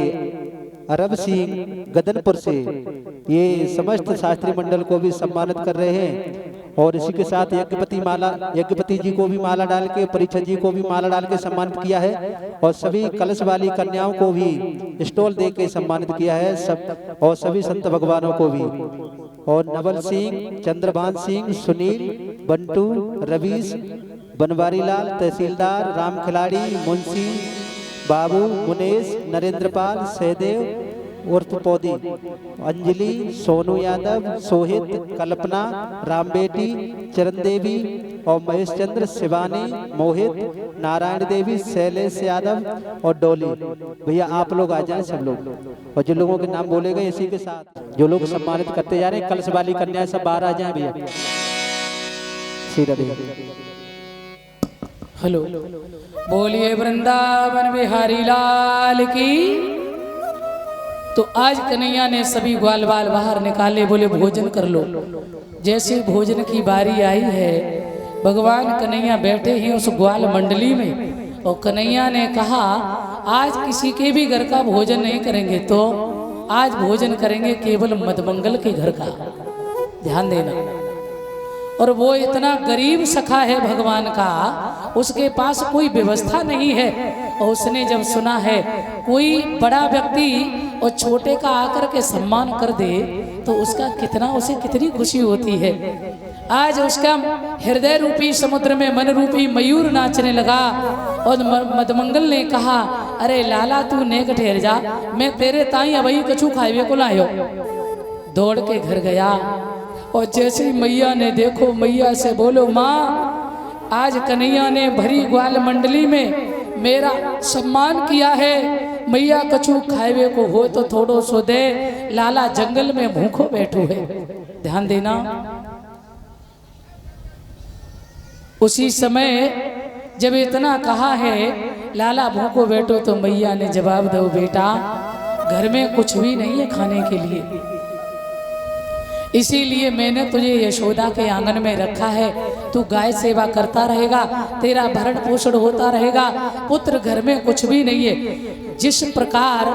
B: अरब सिंह गदनपुर से ये समस्त शास्त्री मंडल को भी सम्मानित कर रहे हैं। और इसी के साथ यज्ञपति जी को भी माला डाल के, परीक्षित जी को भी माला डाल के सम्मानित किया है और सभी कलश वाली कन्याओं को भी स्टॉल दे के सम्मानित किया है सब, और सभी संत भगवानों को भी। और नवल सिंह, चंद्रभान सिंह, सुनील, बंटू, रवीश, बनवारी लाल, तहसीलदार, राम खिलाड़ी, मुंशी बाबू, मुनेश, नरेंद्रपाल, सहदेव उर्फ पौदी, अंजलि, सोनू यादव, सोहित, कल्पना, राम बेटी, चरण देवी, और महेश चंद्र, शिवानी, मोहित, नारायण देवी, शैलेश यादव और डोली। भैया आप लोग आ जाएं सब लोग, और जिन लोगों के नाम बोले गए इसी के साथ जो लोग सम्मानित करते जा रहे हैं, कलश वाली कन्या सब बाहर आ जाएं भैया। सीधा
A: हेलो, बोलिए वृंदावन बिहारी लाल की। तो आज कन्हैया ने सभी ग्वाल बाल बाहर निकाले, बोले भोजन कर लो। जैसे भोजन की बारी आई है, भगवान कन्हैया बैठे हैं उस ग्वाल मंडली में, और कन्हैया ने कहा आज किसी के भी घर का भोजन नहीं करेंगे, तो आज भोजन करेंगे केवल मदमंगल के घर का। ध्यान देना। और वो इतना गरीब सखा है भगवान का, उसके पास कोई व्यवस्था नहीं है, और उसने जब सुना है कोई बड़ा व्यक्ति और छोटे का आकर के सम्मान कर दे तो उसका कितना, उसे कितनी खुशी होती है। आज उसका हृदय रूपी समुद्र में मन रूपी मयूर नाचने लगा, और मदमंगल ने कहा अरे लाला तू नेक ठहर जा, मैं तेरे ताई अबई कछु खाइबे को लायो। दौड़ के घर गया, और जैसे ही मैया ने देखो, मैया से बोलो माँ आज कन्हैया ने भरी ग्वाल मंडली में मेरा सम्मान किया है, मैया कछु खाएवे को हो तो थोड़ो सो दे, लाला जंगल में भूखो बैठो है। ध्यान देना। उसी समय जब इतना कहा है लाला भूखो बैठो, तो मैया ने जवाब दो बेटा घर में कुछ भी नहीं है खाने के लिए, इसीलिए मैंने तुझे यशोदा के आंगन में रखा है। तू गाय सेवा करता रहेगा, तेरा भरण पोषण होता रहेगा, पुत्र घर में कुछ भी नहीं है। जिस प्रकार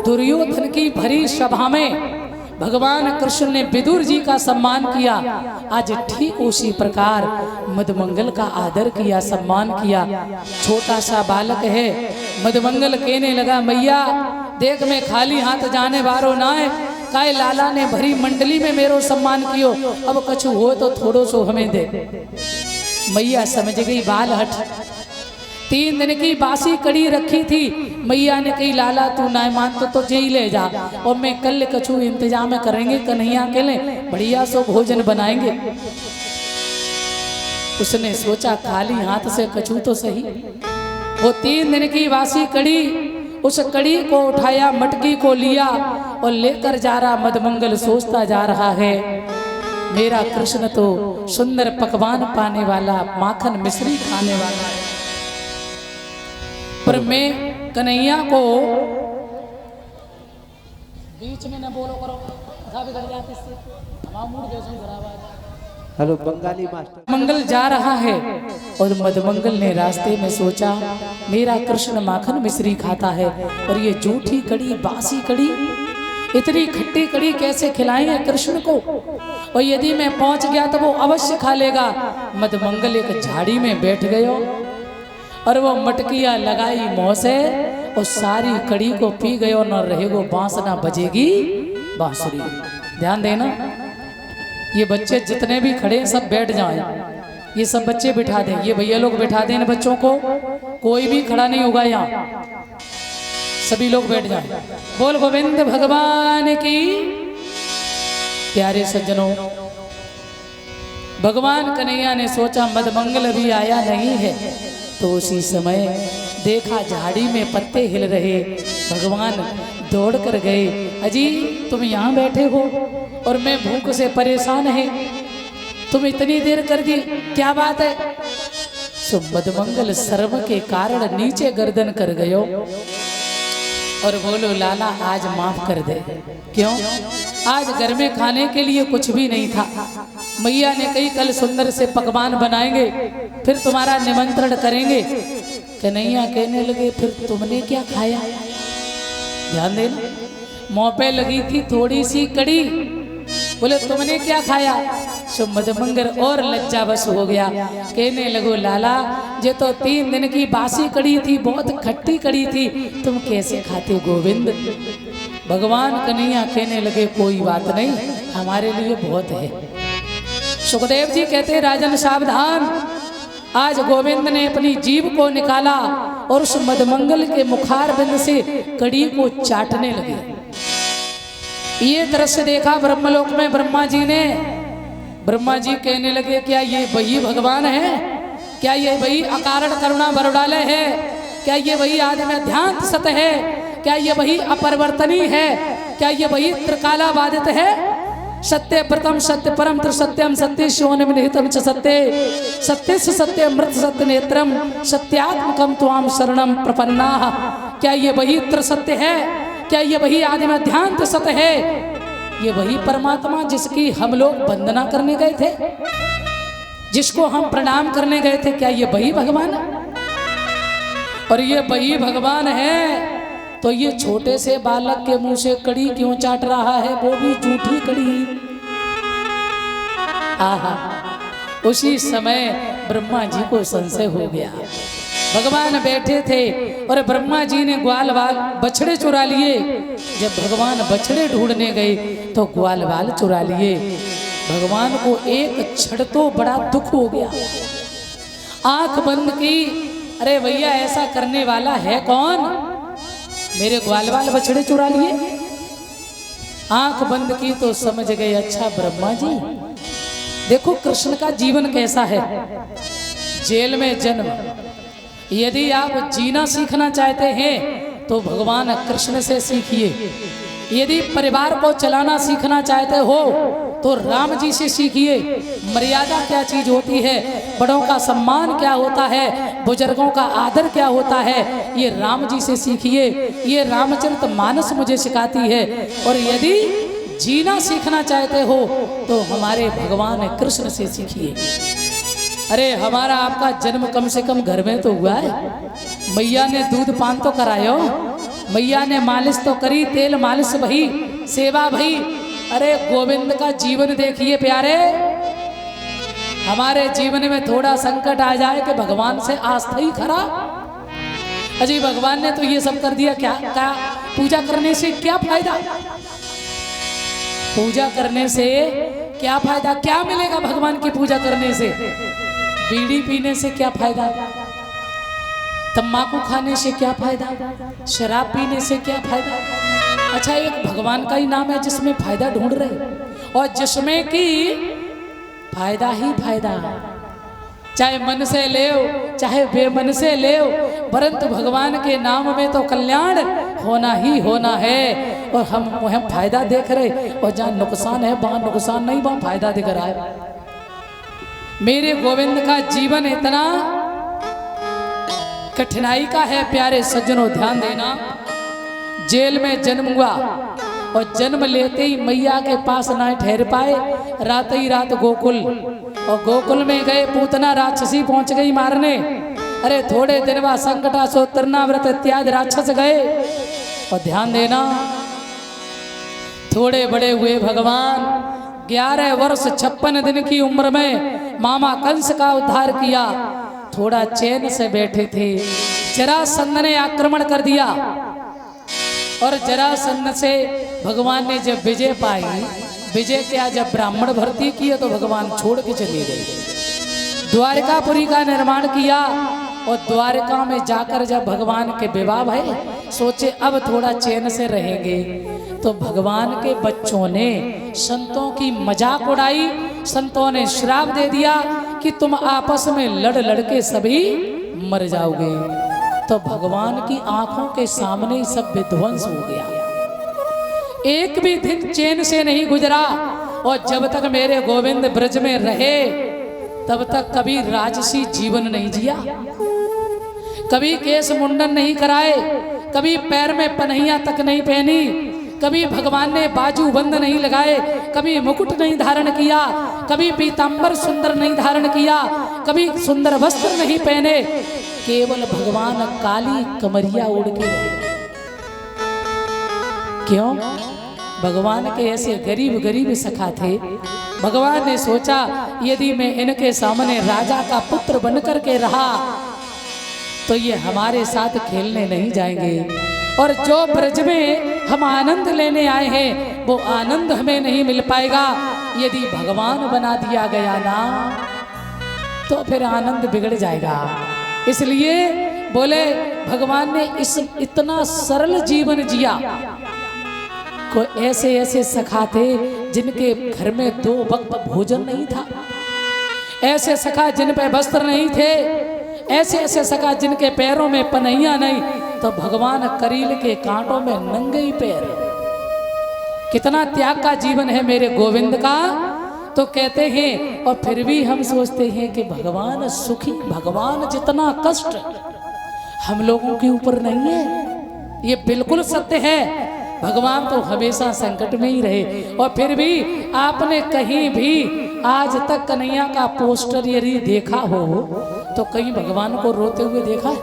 A: दुर्योधन की भरी सभा में भगवान कृष्ण ने विदुर जी का सम्मान किया, आज ठीक उसी प्रकार मदमंगल का आदर किया, सम्मान किया। छोटा सा बालक है, मदमंगल कहने लगा मैया देख मैं खाली हाथ जाने वारो ना है, काय लाला ने भरी मंडली में मेरो सम्मान कियो, अब कछु हो तो थोड़ो सो हमें दे। मैया समझ गई बाल हट। 3 दिन की बासी कड़ी रखी थी, मैया ने कही लाला तू ना मान तो जे ही ले जा, और मैं कल कछु इंतजाम करेंगे कन्हैया के लिए, बढ़िया सो भोजन बनाएंगे। उसने सोचा खाली हाथ से कछु तो सही। वो 3 दिन की बासी कड़ी, उस कड़ी को उठाया, मटकी को लिया और लेकर जा रहा। मदमंगल सोचता जा रहा है मेरा कृष्ण तो सुंदर पकवान पाने वाला, माखन मिश्री खाने वाला है, पर मैं कन्हैया को बीच में न बोलो करो, कथा बिगड़ जाती इससे, हमारा मूड कैसे खराब है।
B: Hello Bengali master.
A: मंगल जा रहा है, और मदमंगल ने रास्ते में सोचा मेरा कृष्ण माखन मिश्री खाता है, और ये जूठी कड़ी, बासी कड़ी, इतनी खट्टी कड़ी कैसे खिलाएंगे कृष्ण को, और यदि मैं पहुंच गया तो वो अवश्य खा लेगा। मदमंगल एक झाड़ी में बैठ गयो, और वो मटकिया लगाई मुंह से, और सारी कड़ी को पी गयो। न रहेगो बांस ना बजेगी बांसुरी। ध्यान देना। ये बच्चे जितने भी खड़े हैं सब बैठ जाएं, ये सब बच्चे बिठा दें, ये भैया लोग बिठा दें इन बच्चों को, कोई भी खड़ा नहीं होगा यहाँ, सभी लोग बैठ जाएं। बोल गोविंद भगवान की। प्यारे सज्जनों, भगवान कन्हैया ने सोचा मदमंगल अभी आया नहीं है, तो उसी समय देखा झाड़ी में पत्ते हिल रहे। भगवान दौड़ कर गए, अजी तुम यहाँ बैठे हो और मैं भूख से परेशान है, तुम इतनी देर कर दी, क्या बात है। सो मदमंगल शर्म के कारण नीचे गर्दन कर गयो, और बोलो लाला आज माफ कर दे। क्यों? आज घर में खाने के लिए कुछ भी नहीं था। मैया ने कही कल सुंदर से पकवान बनाएंगे, फिर तुम्हारा निमंत्रण करेंगे। कन्हैया कहने लगे फिर तुमने क्या खाया? ध्यान देना। मुंह पे लगी थी थोड़ी सी कड़ी, बोले तुमने क्या खाया? सो मदमंगल और लज्जावश हो गया, कहने लगो लाला ये तो 3 दिन की बासी कड़ी थी, बहुत खट्टी कड़ी थी, तुम कैसे खाते गोविंद। भगवान कन्हैया कहने लगे कोई बात नहीं, हमारे लिए बहुत है। सुखदेव जी कहते राजन सावधान, आज गोविंद ने अपनी जीभ को निकाला और उस मदमंगल के मुखार बिंद से कड़ी को चाटने लगे। ये दृश्य देखा ब्रह्मलोक में ब्रह्मा जी ने, ब्रह्मा जी कहने लगे क्या ये वही भगवान है? क्या ये वही अकारण करुणा बरडाले है? क्या ये वही आदि अध्यांत सत है? क्या ये वही अपरिवर्तनीय है? क्या ये वही त्रिकालाबाधित है? सत्य प्रथम सत्य परम त्रिसत्यम सत्य शिवोनिम निहितम च सत्य सत्य से सत्य मृत सत्य नेत्रम सत्यात्मकम त्वाम शरणम प्रपन्नाः। क्या ये वही त्रिसत्य है? क्या ये वही आदि अध्यांत सत्य है? ये वही परमात्मा जिसकी हम लोग वंदना करने गए थे, जिसको हम प्रणाम करने गए थे, क्या ये वही भगवान है? और ये वही भगवान है तो ये छोटे से बालक के मुंह से कड़ी क्यों चाट रहा है, वो भी झूठी कड़ी? आहा, उसी समय ब्रह्मा जी को संशय हो गया। भगवान बैठे थे और ब्रह्मा जी ने ग्वाल बाल बछड़े चुरा लिए। जब भगवान बछड़े ढूंढने गए तो ग्वाल बाल चुरा लिए। भगवान को एक क्षण तो बड़ा दुख हो गया। आंख बंद की, अरे भैया ऐसा करने वाला है कौन? मेरे ग्वाल बाल बछड़े चुरा लिए। आंख बंद की तो समझ गए, अच्छा ब्रह्मा जी देखो कृष्ण का जीवन कैसा है। जेल में जन्म, यदि आप जीना सीखना चाहते हैं तो भगवान कृष्ण से सीखिए। यदि परिवार को चलाना सीखना चाहते हो तो राम जी से सीखिए। मर्यादा क्या चीज होती है, बड़ों का सम्मान क्या होता है, बुजुर्गों का आदर क्या होता है, ये राम जी से सीखिए। ये रामचरित मानस मुझे सिखाती है। और यदि जीना सीखना चाहते हो तो हमारे भगवान कृष्ण से सीखिए। अरे हमारा आपका जन्म कम से कम घर में तो हुआ है। मैया ने दूध पान तो करायो, मैया ने मालिश तो करी, तेल मालिश भई, सेवा भई। अरे गोविंद का जीवन देखिए प्यारे। हमारे जीवन में थोड़ा संकट आ जाए कि भगवान से आस्था ही खराब। अजी भगवान ने तो ये सब कर दिया, क्या क्या पूजा करने से क्या फायदा? पूजा करने से क्या फायदा? क्या मिलेगा भगवान की पूजा करने से? बीड़ी पीने से क्या फायदा? तम्बाकू खाने से क्या फायदा? शराब पीने से क्या फायदा? अच्छा एक भगवान का ही नाम है जिसमें फायदा ढूंढ रहे, और जिसमें कि फायदा ही फायदा, चाहे मन से ले चाहे बेमन से ले, परंतु भगवान के नाम में तो कल्याण होना ही होना है। और हम फायदा देख रहे, और जहाँ नुकसान है वहां नुकसान नहीं, वहां फायदा दिख रहा है। मेरे गोविंद का जीवन इतना कठिनाई का है प्यारे सज्जनों, ध्यान देना। जेल में जन्म हुआ और जन्म लेते ही मैया के पास ना ठहर पाए, रात ही रात गोकुल, और गोकुल में गए पूतना राक्षसी पहुंच गई मारने। अरे थोड़े दिन बाद संकटा सो व्रत इत्यादि राक्षस गए। और ध्यान देना, थोड़े बड़े हुए भगवान 11 वर्ष 56 दिन की उम्र में मामा कंस का उद्धार किया। थोड़ा चैन से बैठे थे, जरासंध ने आक्रमण कर दिया, और जरासंध से भगवान ने जब विजय पाई, विजय क्या जब ब्राह्मण भर्ती किए तो भगवान छोड़ के चले गए। द्वारकापुरी का निर्माण किया, और द्वारका में जाकर जब भगवान के विवाह भये, सोचे अब थोड़ा चैन से रहेंगे। तो भगवान के बच्चों ने संतों की मजाक उड़ाई, संतों ने श्राप दे दिया कि तुम आपस में लड़ लड़ के सभी मर जाओगे। तो भगवान की आंखों के सामने ही सब विध्वंस हो गया। एक भी दिन चैन से नहीं गुजरा, और जब तक मेरे गोविंद ब्रज में रहे तब तक कभी राजसी जीवन नहीं जिया, कभी केश मुंडन नहीं कराए, कभी पैर में पनहिया तक नहीं पहनी, कभी भगवान ने बाजू बंद नहीं लगाए, कभी मुकुट नहीं धारण किया, कभी पीतांबर सुंदर नहीं धारण किया, कभी सुंदर वस्त्र नहीं पहने। केवल भगवान काली कमरिया ओढ़ के रहे। क्यों? भगवान के ऐसे गरीब गरीब सखा थे। भगवान ने सोचा यदि मैं इनके सामने राजा का पुत्र बनकर के रहा तो ये हमारे साथ खेलने नहीं जाएंगे, और जो ब्रज में हम आनंद लेने आए हैं वो आनंद हमें नहीं मिल पाएगा। यदि भगवान बना दिया गया ना तो फिर आनंद बिगड़ जाएगा। इसलिए बोले भगवान ने इतना सरल जीवन जिया। कोई ऐसे ऐसे सखा थे जिनके घर में 2 वक्त भोजन नहीं था, ऐसे सखा जिन पे वस्त्र नहीं थे, ऐसे ऐसे सखा जिनके पैरों में पनैया नहीं, तो भगवान करील के कांटों में नंगे ही पैर। कितना त्याग का जीवन है मेरे गोविंद का। तो कहते हैं, और फिर भी हम सोचते हैं कि भगवान सुखी, भगवान जितना कष्ट हम लोगों के ऊपर नहीं है। ये बिल्कुल सत्य है, भगवान तो हमेशा संकट में ही रहे। और फिर भी आपने कहीं भी आज तक कन्हैया का पोस्टर यदि देखा हो तो कहीं भगवान को रोते हुए देखा है?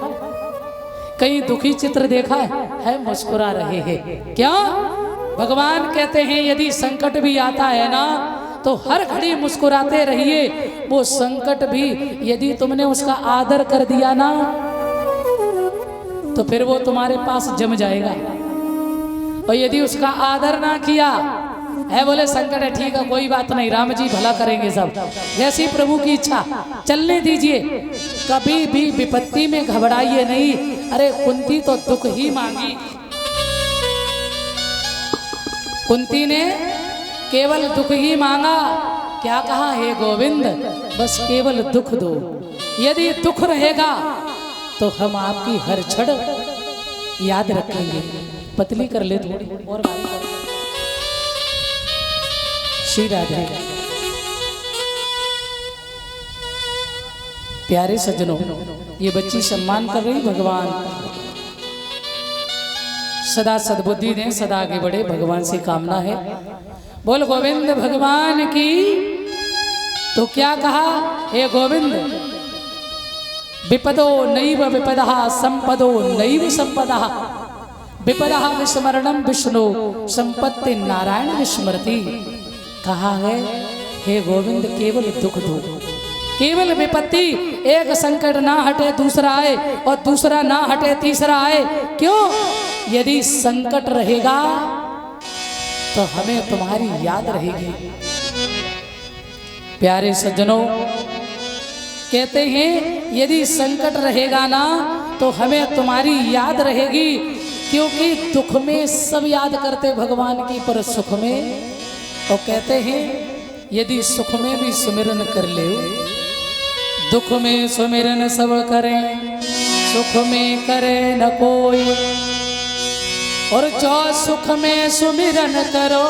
A: कहीं दुखी चित्र देखा है? मुस्कुरा रहे हैं। क्या भगवान कहते हैं यदि संकट भी आता है ना तो हर घड़ी मुस्कुराते रहिए। वो संकट भी यदि तुमने उसका आदर कर दिया ना तो फिर वो तुम्हारे पास जम जाएगा, और यदि उसका आदर ना किया है, बोले संकट है ठीक है कोई बात नहीं, राम जी भला करेंगे सब, जैसी प्रभु की इच्छा चलने दीजिए, कभी भी विपत्ति में घबराइए नहीं। अरे कुंती तो दुख ही मांगी, कुंती ने केवल दुख ही मांगा। क्या कहा? हे गोविंद बस केवल दुख दो, यदि दुख रहेगा तो हम आपकी हर क्षण याद रखेंगे। पतली कर ले थोड़ी और बारी कर। श्री राधे। प्यारे सज्जनों, ये बच्ची सम्मान कर रही, भगवान सदा सद्बुद्धि दें, सदा आगे बढ़े, भगवान से कामना है। बोल गोविंद भगवान की। तो क्या कहा? हे गोविंद विपदो नैव विपदः संपदो नैव संपदः, विपदः विस्मरणम विष्णु संपत्ति नारायण विस्मृति। कहा है हे गोविंद केवल दुख दो, केवल विपत्ति, एक संकट ना हटे दूसरा आए, और दूसरा ना हटे तीसरा आए। क्यों? यदि संकट रहेगा तो हमें तुम्हारी याद रहेगी। प्यारे सज्जनों, कहते हैं यदि संकट रहेगा ना तो हमें तुम्हारी याद रहेगी, क्योंकि दुख में सब याद करते भगवान की, पर सुख में। और कहते हैं यदि सुख में भी सुमिरन कर ले, दुख में सुमिरन सब करें, सुख में करे न कोई, और जो सुख में सुमिरन करो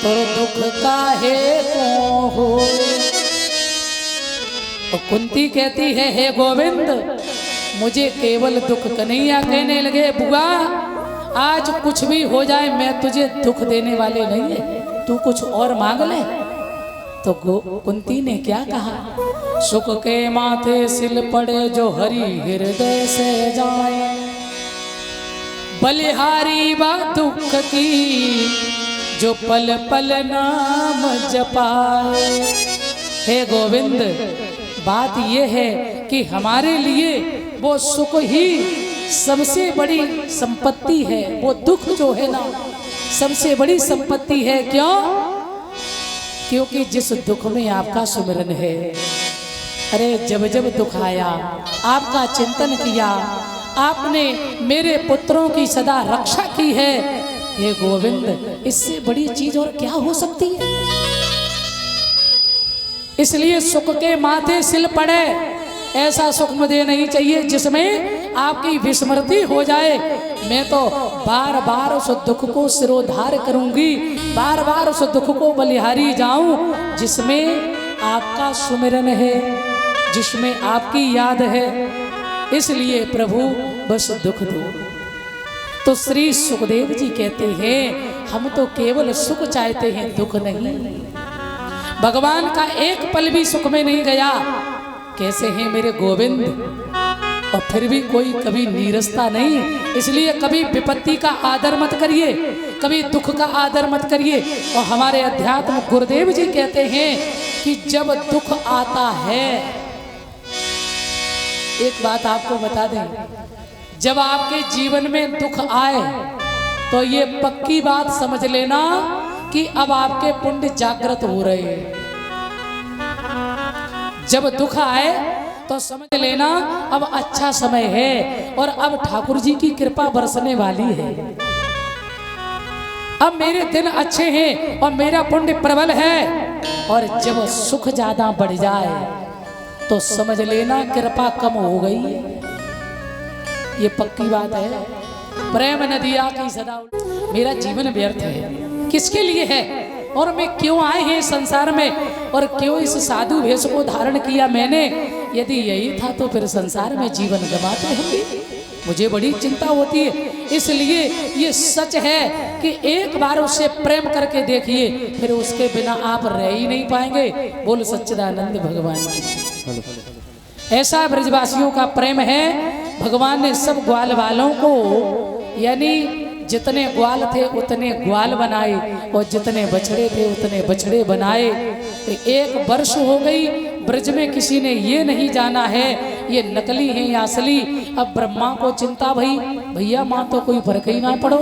A: तो दुख काहे को हो। और कुंती कहती है हे गोविंद मुझे केवल दुख। कन्हैया कहने लगे बुआ आज कुछ भी हो जाए मैं तुझे दुख देने वाले नहीं है, तू कुछ और मांग ले। तो कुंती ने क्या कहा? सुख के माथे सिल पड़े जो हरि हृदय से जाए, बलिहारी बा दुख की जो पल पल नाम जपाए। हे गोविंद बात यह है कि हमारे लिए वो सुख ही सबसे बड़ी संपत्ति है, वो दुख जो है ना सबसे बड़ी संपत्ति है। क्यों? क्योंकि जिस दुख में आपका सुमिरन है, अरे जब जब दुख आया आपका चिंतन किया, आपने मेरे पुत्रों की सदा रक्षा की है। हे गोविंद इससे बड़ी चीज और क्या हो सकती है? इसलिए सुख के माथे सिल पड़े, ऐसा सुख मुझे नहीं चाहिए जिसमें आपकी विस्मृति हो जाए। मैं तो बार बार उस दुख को सिरोधार करूंगी, बार बार उस दुख को बलिहारी जाऊं जिसमें आपका सुमिरन है, जिसमें आपकी याद है। इसलिए प्रभु बस दुख दो। तो श्री सुखदेव जी कहते हैं हम तो केवल सुख चाहते हैं, दुख नहीं। भगवान का एक पल भी सुख में नहीं गया। कैसे हैं मेरे गोविंद? और फिर भी कोई कभी नीरसता नहीं। इसलिए कभी विपत्ति का आदर मत करिए, कभी दुख का आदर मत करिए। और हमारे अध्यात्म गुरुदेव जी कहते हैं कि जब दुख आता है, एक बात आपको बता दें, जब आपके जीवन में दुख आए तो ये पक्की बात समझ लेना कि अब आपके पुण्य जागृत हो रहे हैं। जब दुख आए तो समझ लेना अब अच्छा समय है और अब ठाकुर जी की कृपा बरसने वाली है। अब मेरे दिन अच्छे हैं और मेरा पुण्य प्रबल है, और जब सुख ज्यादा बढ़ जाए तो समझ लेना कृपा कम हो गई। ये पक्की बात है। प्रेम नदिया की सदा, मेरा जीवन व्यर्थ है किसके लिए है, और मैं क्यों आए हैं संसार में, और क्यों इस साधु वेश को धारण किया मैंने। यदि यही था तो फिर संसार में जीवन गंवाते होंगे। मुझे बड़ी चिंता होती है। इसलिए ये सच है कि एक बार उससे प्रेम करके देखिए, फिर उसके बिना आप रह ही नहीं पाएंगे। बोल सच्चिदानंद भगवान की। ऐसा ब्रजवासियों का प्रेम है। भगवान ने सब ग्वाल वालों को, यानी जितने ग्वाल थे उतने ग्वाल बनाए, और जितने बछड़े थे उतने बछड़े बनाए। एक वर्ष हो गई, ब्रज में किसी ने ये नहीं जाना है ये नकली है या असली। अब ब्रह्मा को चिंता भई, भैया माँ तो कोई फर्क ही ना पड़ो।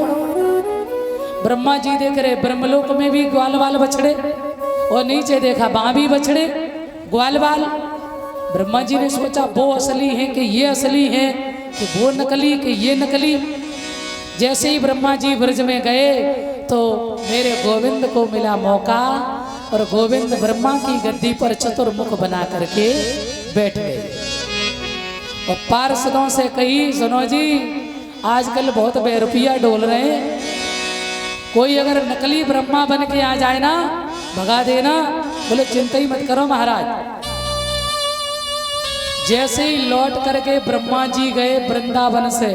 A: ब्रह्मा जी देख रहे ब्रह्मलोक में भी ग्वाल वाल बछड़े, और नीचे देखा वहां भी बछड़े ग्वाल वाल। ब्रह्मा जी ने सोचा वो असली है कि ये असली है, कि वो नकली कि ये नकली। जैसे ही ब्रह्मा जी ब्रज में गए तो मेरे गोविंद को मिला मौका, और गोविंद ब्रह्मा की गद्दी पर चतुर्मुख बना करके बैठ गए। और पार्षदों से कही, सुनो जी आजकल बहुत बेरुपया डोल रहे हैं, कोई अगर नकली ब्रह्मा बन के आ जाए ना भगा देना। बोले चिंता ही मत करो महाराज। जैसे ही लौट करके ब्रह्मा जी गए वृंदावन से,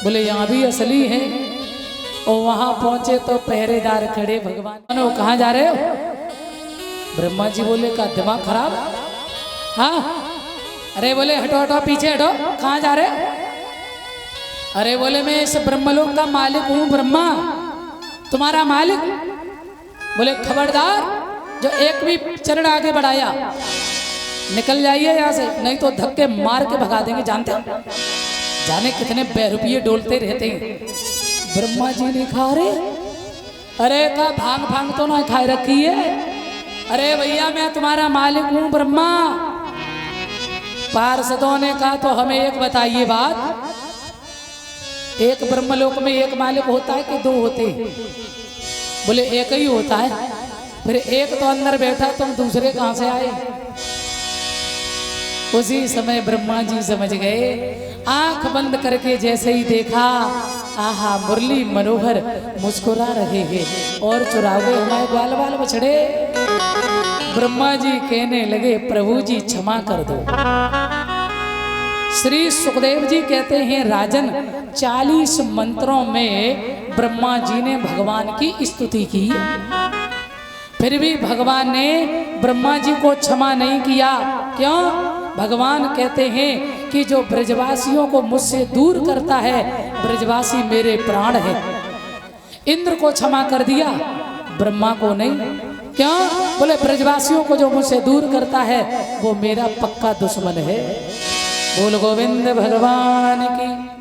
A: बोले यहाँ भी असली है, और वहां पहुंचे तो पहरेदार खड़े। भगवान वो कहाँ जा रहे हो? ब्रह्मा जी बोले का दिमाग खराब? हाँ। अरे बोले हटो हटो पीछे हटो, कहाँ जा रहे हो? अरे बोले मैं इस ब्रह्मलोक का मालिक हूँ ब्रह्मा। तुम्हारा मालिक? बोले खबरदार, जो एक भी चरण आगे बढ़ाया निकल जाइए यहाँ से, नहीं तो धक्के मार के भगा देंगे। जानते हो जाने कितने बेरुपये डोलते रहते हैं। ब्रह्मा जी ने कहा अरे का भांग भांग तो ना खाए रखी है। अरे भैया मैं तुम्हारा मालिक हूँ ब्रह्मा। पार्षदों ने कहा तो हमें एक बताइए बात, एक ब्रह्मलोक में एक मालिक होता है कि दो होते हैं? बोले एक ही होता है। फिर एक तो अंदर बैठा, तुम दूसरे कहां से आए? उसी समय ब्रह्मा जी समझ गए। आंख बंद करके जैसे ही देखा, आहा मुरली मनोहर मुस्कुरा रहे हैं और चुरावे हमारे ग्वाल बाल बछड़े। ब्रह्मा जी कहने लगे प्रभु जी क्षमा कर दो। श्री सुखदेव जी कहते हैं राजन 40 मंत्रों में ब्रह्मा जी ने भगवान की स्तुति की, फिर भी भगवान ने ब्रह्मा जी को क्षमा नहीं किया। क्यों? भगवान कहते हैं कि जो ब्रजवासियों को मुझसे दूर करता है, ब्रजवासी मेरे प्राण है। इंद्र को क्षमा कर दिया, ब्रह्मा को नहीं। क्यों? बोले ब्रजवासियों को जो मुझसे दूर करता है वो मेरा पक्का दुश्मन है। बोल गोविंद भगवान की।